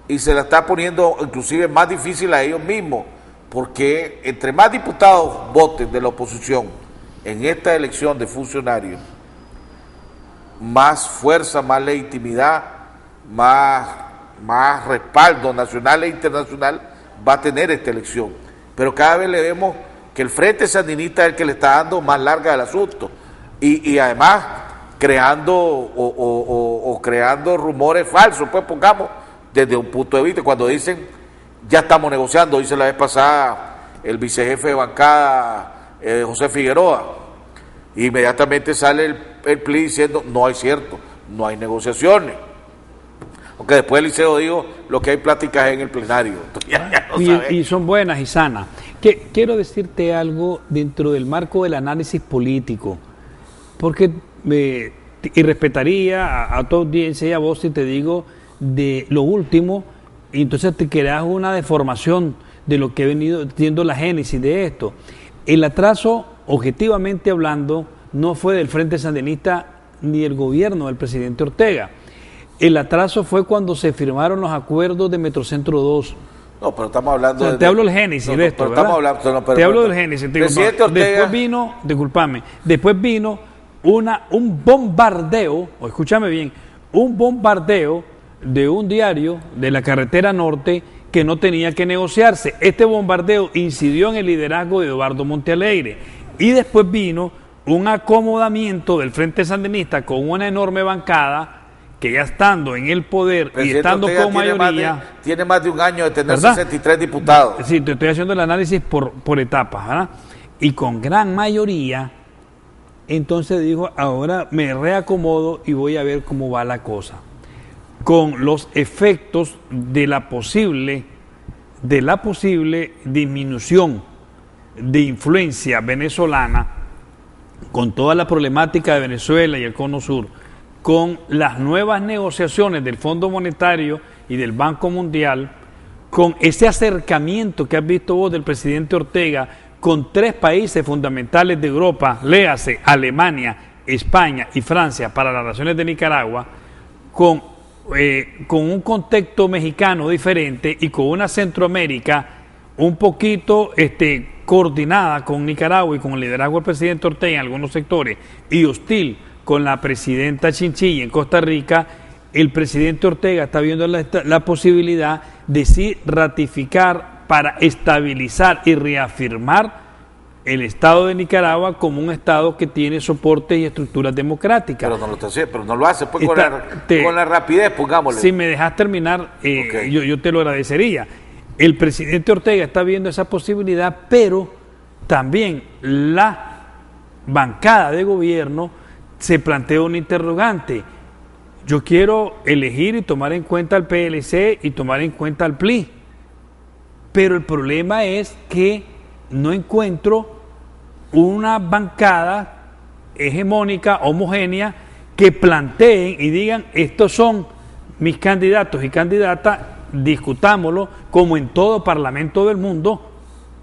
y se la está poniendo inclusive más difícil a ellos mismos? Porque entre más diputados voten de la oposición en esta elección de funcionarios, más fuerza, más legitimidad, más respaldo nacional e internacional va a tener esta elección. Pero cada vez le vemos que el Frente Sandinista es el que le está dando más larga al asunto y además creando creando rumores falsos, pues pongamos desde un punto de vista, cuando dicen ya estamos negociando, dice la vez pasada el vicejefe de bancada José Figueroa, inmediatamente sale el PLI diciendo no es cierto, no hay negociaciones, aunque después el liceo dijo lo que hay pláticas en el plenario. Y son buenas y sanas. Quiero decirte algo dentro del marco del análisis político, porque y respetaría a tu audiencia y a vos si te digo de lo último, y entonces te creas una deformación de lo que he venido siendo la génesis de esto. El atraso, objetivamente hablando, no fue del Frente Sandinista ni del gobierno del presidente Ortega. El atraso fue cuando se firmaron los acuerdos de Metrocentro 2. No, pero estamos hablando... O sea, te hablo del génesis de esto, ¿verdad? Te hablo del génesis. Después vino, discúlpame, después vino un bombardeo, o escúchame bien, un bombardeo de un diario de la carretera norte que no tenía que negociarse. Este bombardeo incidió en el liderazgo de Eduardo Montealegre y después vino un acomodamiento del Frente Sandinista con una enorme bancada que ya estando en el poder y estando con mayoría... Tiene más de un año de tener, ¿verdad?, 63 diputados. Sí, te estoy haciendo el análisis por etapas, ¿verdad? Y con gran mayoría, entonces dijo, ahora me reacomodo y voy a ver cómo va la cosa. Con los efectos de la posible disminución de influencia venezolana, con toda la problemática de Venezuela y el Cono Sur, con las nuevas negociaciones del Fondo Monetario y del Banco Mundial, con ese acercamiento que has visto vos del presidente Ortega con tres países fundamentales de Europa, léase Alemania, España y Francia para las relaciones de Nicaragua, con un contexto mexicano diferente y con una Centroamérica un poquito coordinada con Nicaragua y con el liderazgo del presidente Ortega en algunos sectores y hostil con la presidenta Chinchilla en Costa Rica, el presidente Ortega está viendo la posibilidad de sí ratificar para estabilizar y reafirmar el Estado de Nicaragua como un Estado que tiene soporte y estructuras democráticas. Pero no lo hace pues, con la rapidez, pongámosle. Si me dejas terminar, okay, yo te lo agradecería. El presidente Ortega está viendo esa posibilidad, pero también la bancada de gobierno se plantea un interrogante. Yo quiero elegir y tomar en cuenta al PLC y tomar en cuenta al PLI, pero el problema es que no encuentro una bancada hegemónica, homogénea, que planteen y digan, estos son mis candidatos y candidatas, discutámoslo como en todo parlamento del mundo,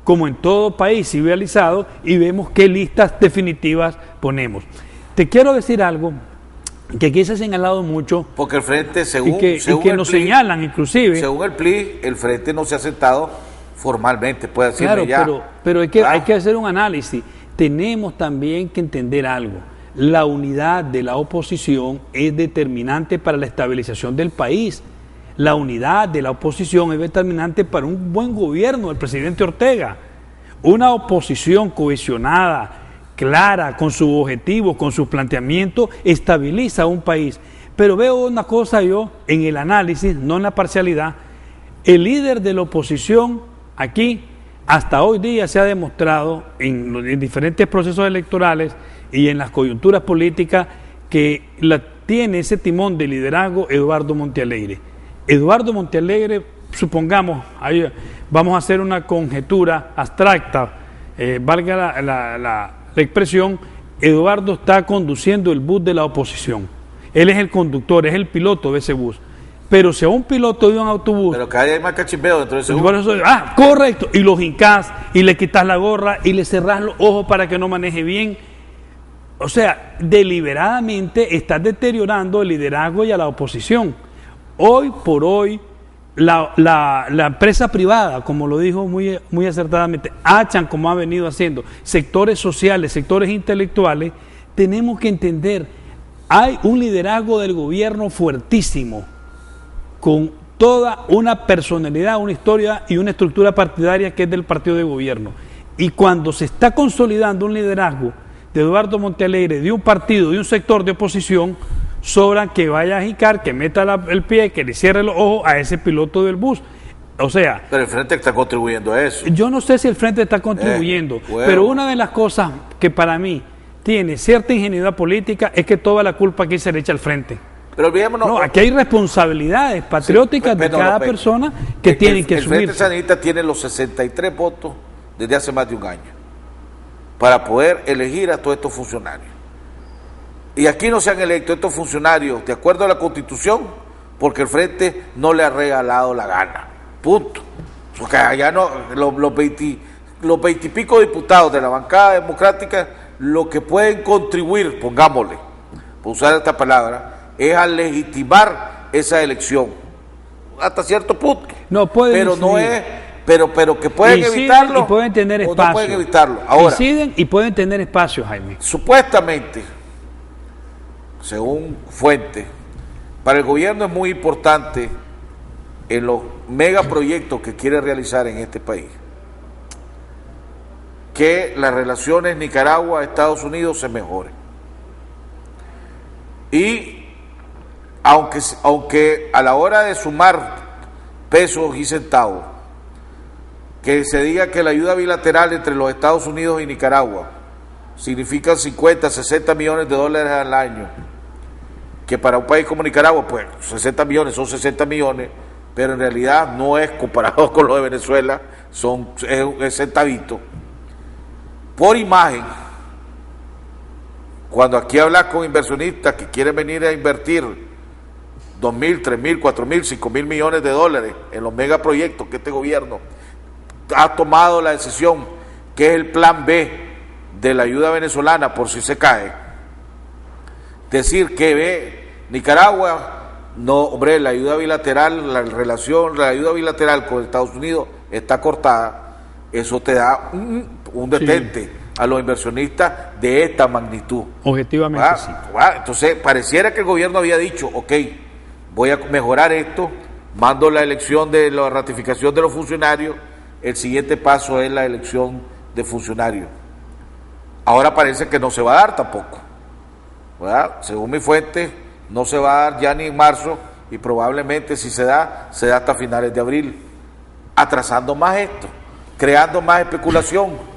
como en todo país civilizado, y vemos qué listas definitivas ponemos. Te quiero decir algo que aquí se ha señalado mucho. Porque el Frente, según nos señalan inclusive. Según el PLI, el Frente no se ha sentado formalmente, puede decirme claro, ya. Pero hay que hacer un análisis. Tenemos también que entender algo. la unidad de la oposición es determinante para la estabilización del país. La unidad de la oposición es determinante para un buen gobierno del presidente Ortega. Una oposición cohesionada, clara, con sus objetivos, con sus planteamientos, estabiliza a un país. Pero veo una cosa yo en el análisis, no en la parcialidad. El líder de la oposición aquí, hasta hoy día se ha demostrado en diferentes procesos electorales y en las coyunturas políticas que tiene ese timón de liderazgo Eduardo Montealegre. Eduardo Montealegre, supongamos, ahí vamos a hacer una conjetura abstracta, valga la expresión, Eduardo está conduciendo el bus de la oposición. Él es el conductor, es el piloto de ese bus. Pero si a un piloto de un autobús... Pero cada día hay más cachimbeo dentro de ese bus. Correcto. Y los hincas, y le quitas la gorra, y le cerrás los ojos para que no maneje bien. O sea, deliberadamente estás deteriorando el liderazgo y a la oposición. Hoy por hoy, la empresa privada, como lo dijo muy acertadamente, Achan, como ha venido haciendo, sectores sociales, sectores intelectuales, tenemos que entender, hay un liderazgo del gobierno fuertísimo, con toda una personalidad, una historia y una estructura partidaria que es del partido de gobierno. Y cuando se está consolidando un liderazgo de Eduardo Montealegre, de un partido, de un sector de oposición, sobran que vaya a jicar, que meta el pie, que le cierre los ojos a ese piloto del bus. O sea... Pero el Frente está contribuyendo a eso. Yo no sé si el Frente está contribuyendo, bueno. Pero una de las cosas que para mí tiene cierta ingenuidad política es que toda la culpa aquí se le echa al Frente. Pero olvidémonos... No, aquí hay responsabilidades patrióticas de cada persona que tienen que asumir. El Frente Sandinista tiene los 63 votos desde hace más de un año para poder elegir a todos estos funcionarios. Y aquí no se han electo estos funcionarios de acuerdo a la Constitución porque el Frente no le ha regalado la gana. Punto. Porque allá no, los 20 y pico diputados de la bancada democrática lo que pueden contribuir, pongámosle, por usar esta palabra, es a legitimar esa elección hasta cierto punto. No pueden pero incidir. No es, pero que pueden evitarlo y pueden tener espacio. No pueden evitarlo. Ahora, inciden y pueden tener espacio, Jaime. Supuestamente, según fuente, para el gobierno es muy importante en los megaproyectos que quiere realizar en este país que las relaciones Nicaragua-Estados Unidos se mejoren. Y aunque a la hora de sumar pesos y centavos, que se diga que la ayuda bilateral entre los Estados Unidos y Nicaragua significa 50, 60 millones de dólares al año, que para un país como Nicaragua, pues 60 millones son 60 millones, pero en realidad no es comparado con lo de Venezuela, es centavito. Por imagen, cuando aquí hablas con inversionistas que quieren venir a invertir 2.000, 3.000, 4.000, 5.000 millones de dólares en los megaproyectos que este gobierno ha tomado la decisión, que es el plan B de la ayuda venezolana por si se cae, decir que Nicaragua, no, hombre, la ayuda bilateral, la ayuda bilateral con Estados Unidos está cortada, eso te da un detente a los inversionistas de esta magnitud. Objetivamente sí. Entonces, pareciera que el gobierno había dicho, ok, voy a mejorar esto, mando la elección de la ratificación de los funcionarios, el siguiente paso es la elección de funcionarios. Ahora parece que no se va a dar tampoco, ¿verdad? Según mi fuente, no se va a dar ya ni en marzo, y probablemente si se da hasta finales de abril, atrasando más esto, creando más especulación,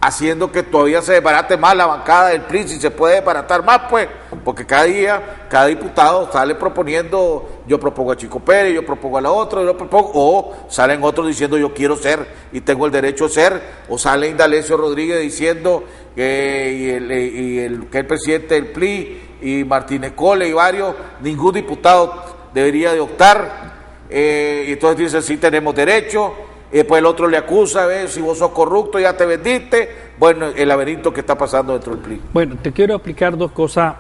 haciendo que todavía se desbarate más la bancada del PRI, si se puede desbaratar más, pues, porque cada día, cada diputado sale proponiendo, yo propongo a Chico Pérez, yo propongo a la otra, yo propongo, o salen otros diciendo yo quiero ser y tengo el derecho a ser, o sale Indalecio Rodríguez diciendo que el presidente del PRI y Martínez Cole y varios, ningún diputado debería de optar, y entonces dicen sí tenemos derecho. Y después el otro le acusa, si vos sos corrupto, ya te vendiste. Bueno, el laberinto que está pasando dentro del PRI. Bueno, te quiero explicar dos cosas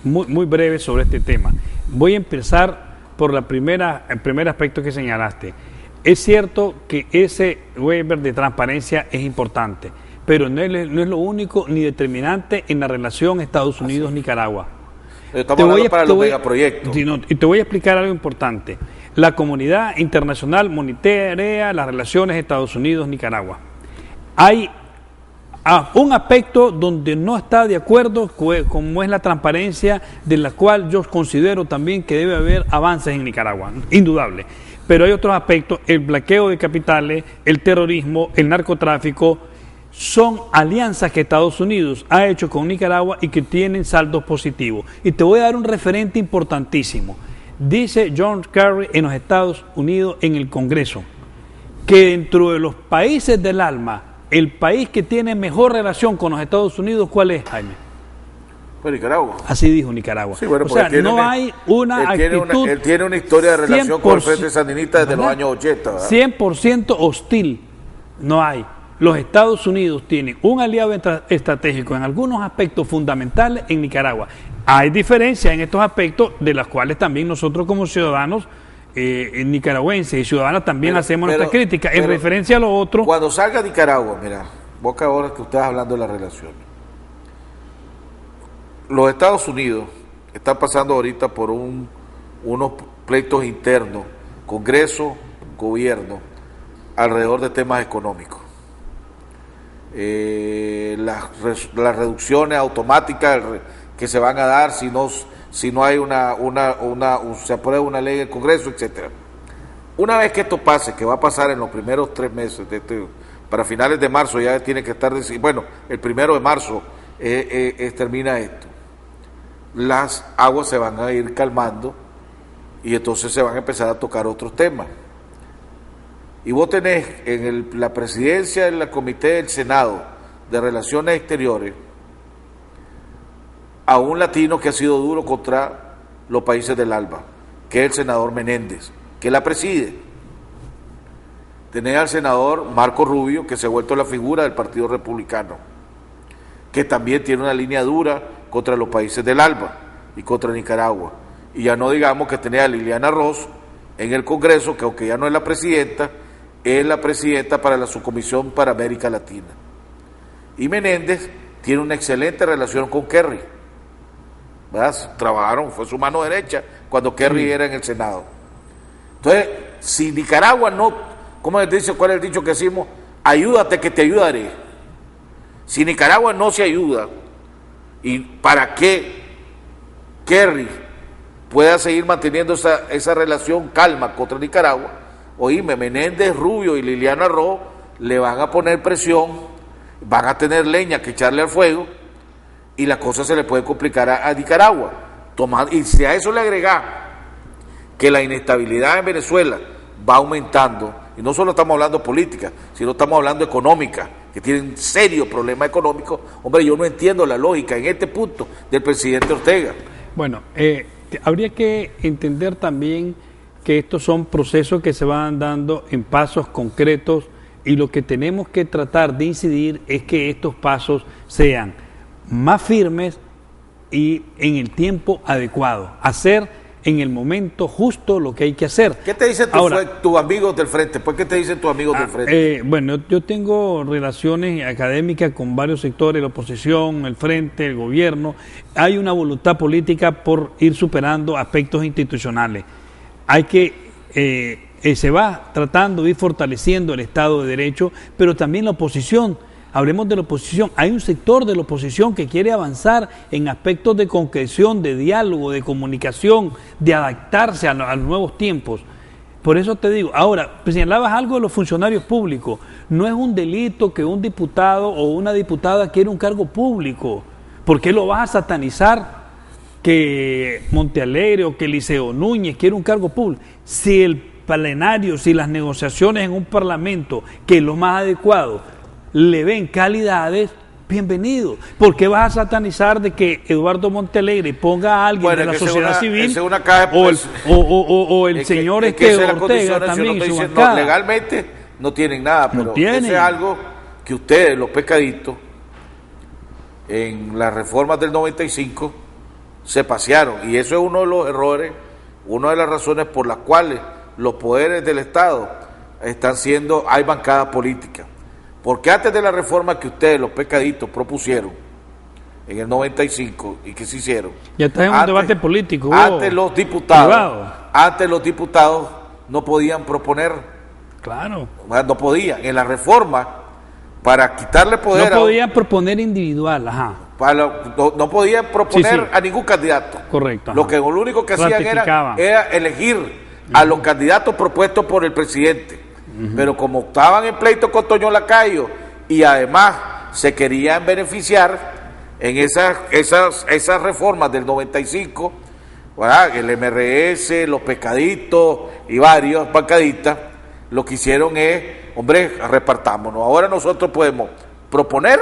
muy breves sobre este tema. Voy a empezar por el primer aspecto que señalaste. Es cierto que ese waiver de transparencia es importante, pero no es lo único ni determinante en la relación Estados Unidos-Nicaragua. Estamos hablando para los megaproyectos. Y te voy a explicar algo importante. La comunidad internacional monitorea las relaciones Estados Unidos-Nicaragua. Hay un aspecto donde no está de acuerdo, como es la transparencia, de la cual yo considero también que debe haber avances en Nicaragua, indudable. Pero hay otros aspectos, el blanqueo de capitales, el terrorismo, el narcotráfico, son alianzas que Estados Unidos ha hecho con Nicaragua y que tienen saldos positivos. Y te voy a dar un referente importantísimo. Dice John Kerry en los Estados Unidos en el Congreso que dentro de los países del ALMA, el país que tiene mejor relación con los Estados Unidos, ¿cuál es, Jaime? Pues Nicaragua. Así dijo Nicaragua. Sí, bueno, o sea, no hay una actitud... Él tiene una historia de relación con el Frente Sandinista desde los años 80. ¿verdad? 100% hostil no hay. Los Estados Unidos tienen un aliado estratégico en algunos aspectos fundamentales en Nicaragua. Hay diferencias en estos aspectos de las cuales también nosotros como ciudadanos nicaragüenses y ciudadanas también hacemos nuestra crítica. En referencia a lo otro... Cuando salga Nicaragua, mira, Boca, ahora que usted está hablando de la relación, los Estados Unidos están pasando ahorita por unos pleitos internos, Congreso, gobierno, alrededor de temas económicos. Las reducciones automáticas que se van a dar si no hay se aprueba una ley del Congreso, etcétera. Una vez que esto pase, que va a pasar en los primeros 3 meses para finales de marzo ya tiene que estar, bueno, el 1 de marzo termina esto. Las aguas se van a ir calmando y entonces se van a empezar a tocar otros temas. Y vos tenés en la presidencia del Comité del Senado de Relaciones Exteriores a un latino que ha sido duro contra los países del ALBA, que es el senador Menéndez, que la preside. Tenés al senador Marco Rubio, que se ha vuelto la figura del Partido Republicano, que también tiene una línea dura contra los países del ALBA y contra Nicaragua. Y ya no digamos que tenés a Liliana Ross en el Congreso, que aunque ya no es la presidenta para la subcomisión para América Latina. Y Menéndez tiene una excelente relación con Kerry, ¿verdad? Trabajaron, fue su mano derecha cuando Kerry era en el Senado. Entonces, si Nicaragua no, ¿cómo les dice? ¿Cuál es el dicho que decimos? Ayúdate que te ayudaré. Si Nicaragua no se ayuda, y para que Kerry pueda seguir manteniendo esa relación calma contra Nicaragua, oíme, Menéndez, Rubio y Liliana Ross le van a poner presión, van a tener leña que echarle al fuego y la cosa se le puede complicar a Nicaragua. Y si a eso le agrega que la inestabilidad en Venezuela va aumentando, y no solo estamos hablando de política, sino estamos hablando de económica, que tienen serios problemas económicos, hombre, yo no entiendo la lógica en este punto del presidente Ortega. Bueno, habría que entender también que estos son procesos que se van dando en pasos concretos y lo que tenemos que tratar de incidir es que estos pasos sean más firmes y en el tiempo adecuado, hacer en el momento justo lo que hay que hacer. ¿Qué te dicen tus amigos del frente? ¿Por qué te dicen tus amigos del frente? Bueno, yo tengo relaciones académicas con varios sectores, la oposición, el frente, el gobierno. Hay una voluntad política por ir superando aspectos institucionales. Hay que, se va tratando de ir fortaleciendo el Estado de Derecho, pero también la oposición. Hablemos de la oposición. Hay un sector de la oposición que quiere avanzar en aspectos de concreción, de diálogo, de comunicación, de adaptarse a los nuevos tiempos. Por eso te digo, ahora, señalabas algo de los funcionarios públicos. No es un delito que un diputado o una diputada quiera un cargo público. ¿Por qué lo vas a satanizar? Que Montealegre o que Liceo Núñez quiere un cargo público. Si el plenario, si las negociaciones en un parlamento, que es lo más adecuado, le ven calidades, bienvenido. ¿Por qué vas a satanizar de que Eduardo Montealegre ponga a alguien de la sociedad civil o el señor Ortega también en su bancada? Legalmente no tienen nada, pero no tienen. Eso es algo que ustedes, los pescaditos, en las reformas del 95 se pasearon, y eso es uno de los errores, una de las razones por las cuales los poderes del Estado están siendo, hay bancadas políticas. Porque antes de la reforma que ustedes, los pescaditos, propusieron en el 95 y que se hicieron. Ya está en un debate político. Antes los diputados no podían proponer. Claro. No podían. En la reforma, para quitarle poder. No podían proponer individual, ajá. No podían proponer a ningún candidato. Correcto. Ajá. Lo único que hacían era elegir a los candidatos propuestos por el presidente. Pero como estaban en pleito con Toño Lacayo y además se querían beneficiar en esas reformas del 95, ¿verdad? El MRS, los pescaditos y varios bancadistas, lo que hicieron es, hombre, repartámonos. Ahora nosotros podemos proponer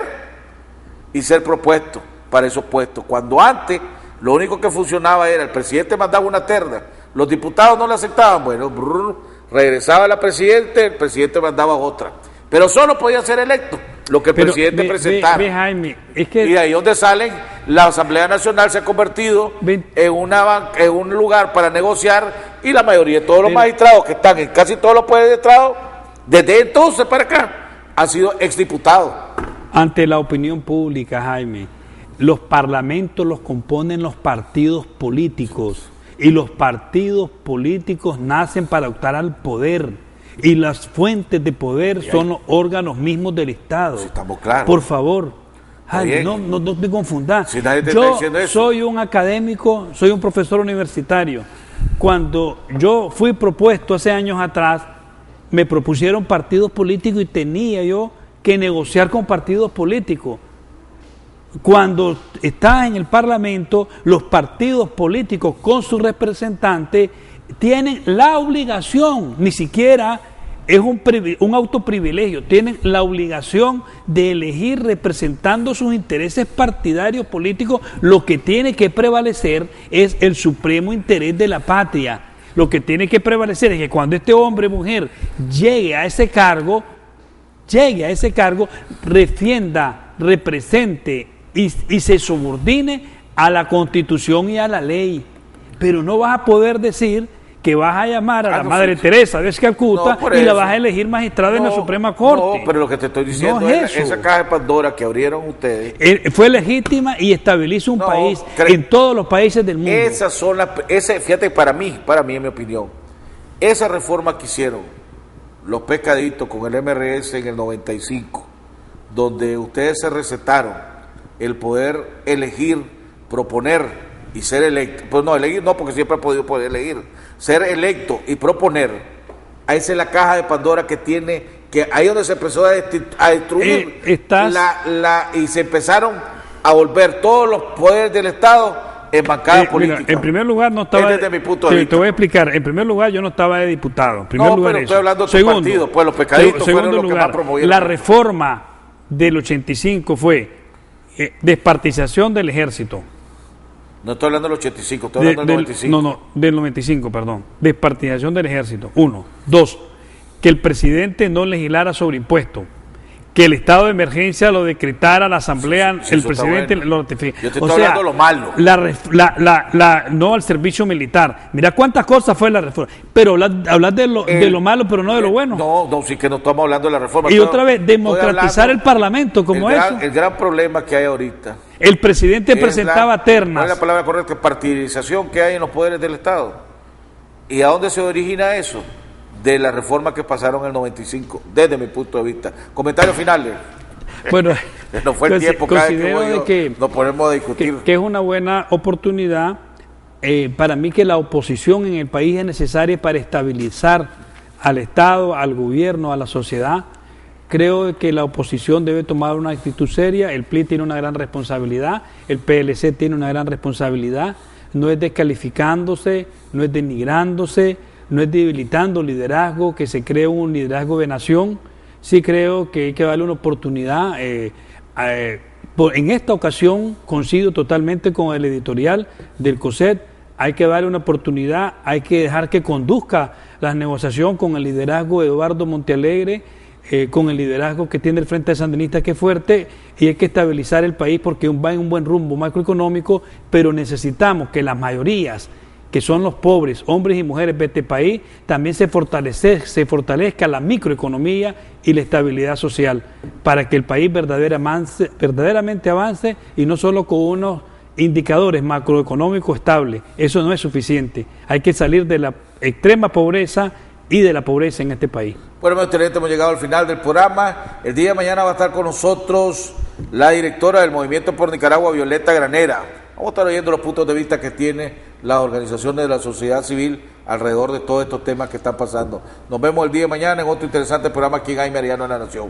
y ser propuestos para esos puestos. Cuando antes lo único que funcionaba era el presidente mandaba una terna, los diputados no la aceptaban, bueno, regresaba la presidente, el presidente mandaba otra. Pero solo podía ser electo lo que el presidente presentara. Jaime, y de ahí donde salen, la Asamblea Nacional se ha convertido en un lugar para negociar, y la mayoría de todos los magistrados que están en casi todos los poderes de Estado, desde entonces para acá, han sido exdiputados. Ante la opinión pública, Jaime, los parlamentos los componen los partidos políticos. Y los partidos políticos nacen para optar al poder. Y las fuentes de poder son los órganos mismos del Estado. Si estamos claros. Por favor, Jaime, no te confundas. Si nadie te está diciendo eso. Soy un académico, soy un profesor universitario. Cuando yo fui propuesto hace años atrás, me propusieron partidos políticos y tenía yo que negociar con partidos políticos. Cuando está en el Parlamento, los partidos políticos con sus representantes tienen la obligación, ni siquiera es un autoprivilegio, tienen la obligación de elegir representando sus intereses partidarios políticos. Lo que tiene que prevalecer es el supremo interés de la patria. Lo que tiene que prevalecer es que cuando este hombre o mujer llegue a ese cargo, defienda, represente y se subordine a la Constitución y a la ley. Pero no vas a poder decir que vas a llamar a la Madre Teresa de Calcuta y la vas a elegir magistrado en la Suprema Corte. No, pero lo que te estoy diciendo es esa caja de Pandora que abrieron ustedes. Fue legítima y estabiliza un país en todos los países del mundo. Esas son fíjate, para mí, en mi opinión, esa reforma que hicieron los pescaditos con el MRS en el 95, donde ustedes se recetaron el poder elegir, proponer y ser electo. Pues no, elegir no, porque siempre ha podido poder elegir. Ser electo y proponer, ahí es la caja de Pandora que tiene, que ahí donde se empezó a destruir y se empezaron a volver todos los poderes del Estado en bancada política. Mira, en primer lugar no estaba, desde mi punto de vista. Te voy a explicar, en primer lugar yo no estaba de diputado. En primer lugar, pero estoy hablando de tu partido, pues los pescaditos fueron los que más promovieron. La reforma del 85 fue despartización del ejército. No estoy hablando del 85, estoy hablando del 95. No, del 95, perdón. Despartización del ejército. 1. 2. Que el presidente no legislara sobre impuestos. Que el estado de emergencia lo decretara la asamblea, el presidente lo notifica. Yo te estoy hablando de lo malo. No al servicio militar. Mira cuántas cosas fue la reforma. Pero hablar de lo malo, pero no de lo bueno. No, sí que no estamos hablando de la reforma. Y otra vez, democratizar el Parlamento como eso. El gran problema que hay ahorita. El presidente presentaba ternas. ¿Cuál es la palabra correcta? Partidización que hay en los poderes del Estado. ¿Y a dónde se origina eso? De la reforma que pasaron en el 95, desde mi punto de vista. Comentarios finales. Bueno, no fue el tiempo cada vez que nos ponemos a discutir. Que es una buena oportunidad para mí, que la oposición en el país es necesaria para estabilizar al Estado, al gobierno, a la sociedad. Creo que la oposición debe tomar una actitud seria. El PLI tiene una gran responsabilidad, el PLC tiene una gran responsabilidad. No es descalificándose, no es denigrándose, no es debilitando liderazgo, que se cree un liderazgo de nación. Sí creo que hay que darle una oportunidad. En esta ocasión coincido totalmente con el editorial del COSET. Hay que darle una oportunidad, hay que dejar que conduzca la negociación con el liderazgo de Eduardo Montealegre, con el liderazgo que tiene el Frente Sandinista, que es fuerte, y hay que estabilizar el país porque va en un buen rumbo macroeconómico, pero necesitamos que las mayorías que son los pobres, hombres y mujeres de este país, también se fortalezca la microeconomía y la estabilidad social, para que el país verdaderamente avance, y no solo con unos indicadores macroeconómicos estables. Eso no es suficiente. Hay que salir de la extrema pobreza y de la pobreza en este país. Bueno, mi excelente, hemos llegado al final del programa. El día de mañana va a estar con nosotros la directora del Movimiento por Nicaragua, Violeta Granera. Vamos a estar oyendo los puntos de vista que tiene las organizaciones de la sociedad civil alrededor de todos estos temas que están pasando. Nos vemos el día de mañana en otro interesante programa aquí en Jaime Arellano en La Nación.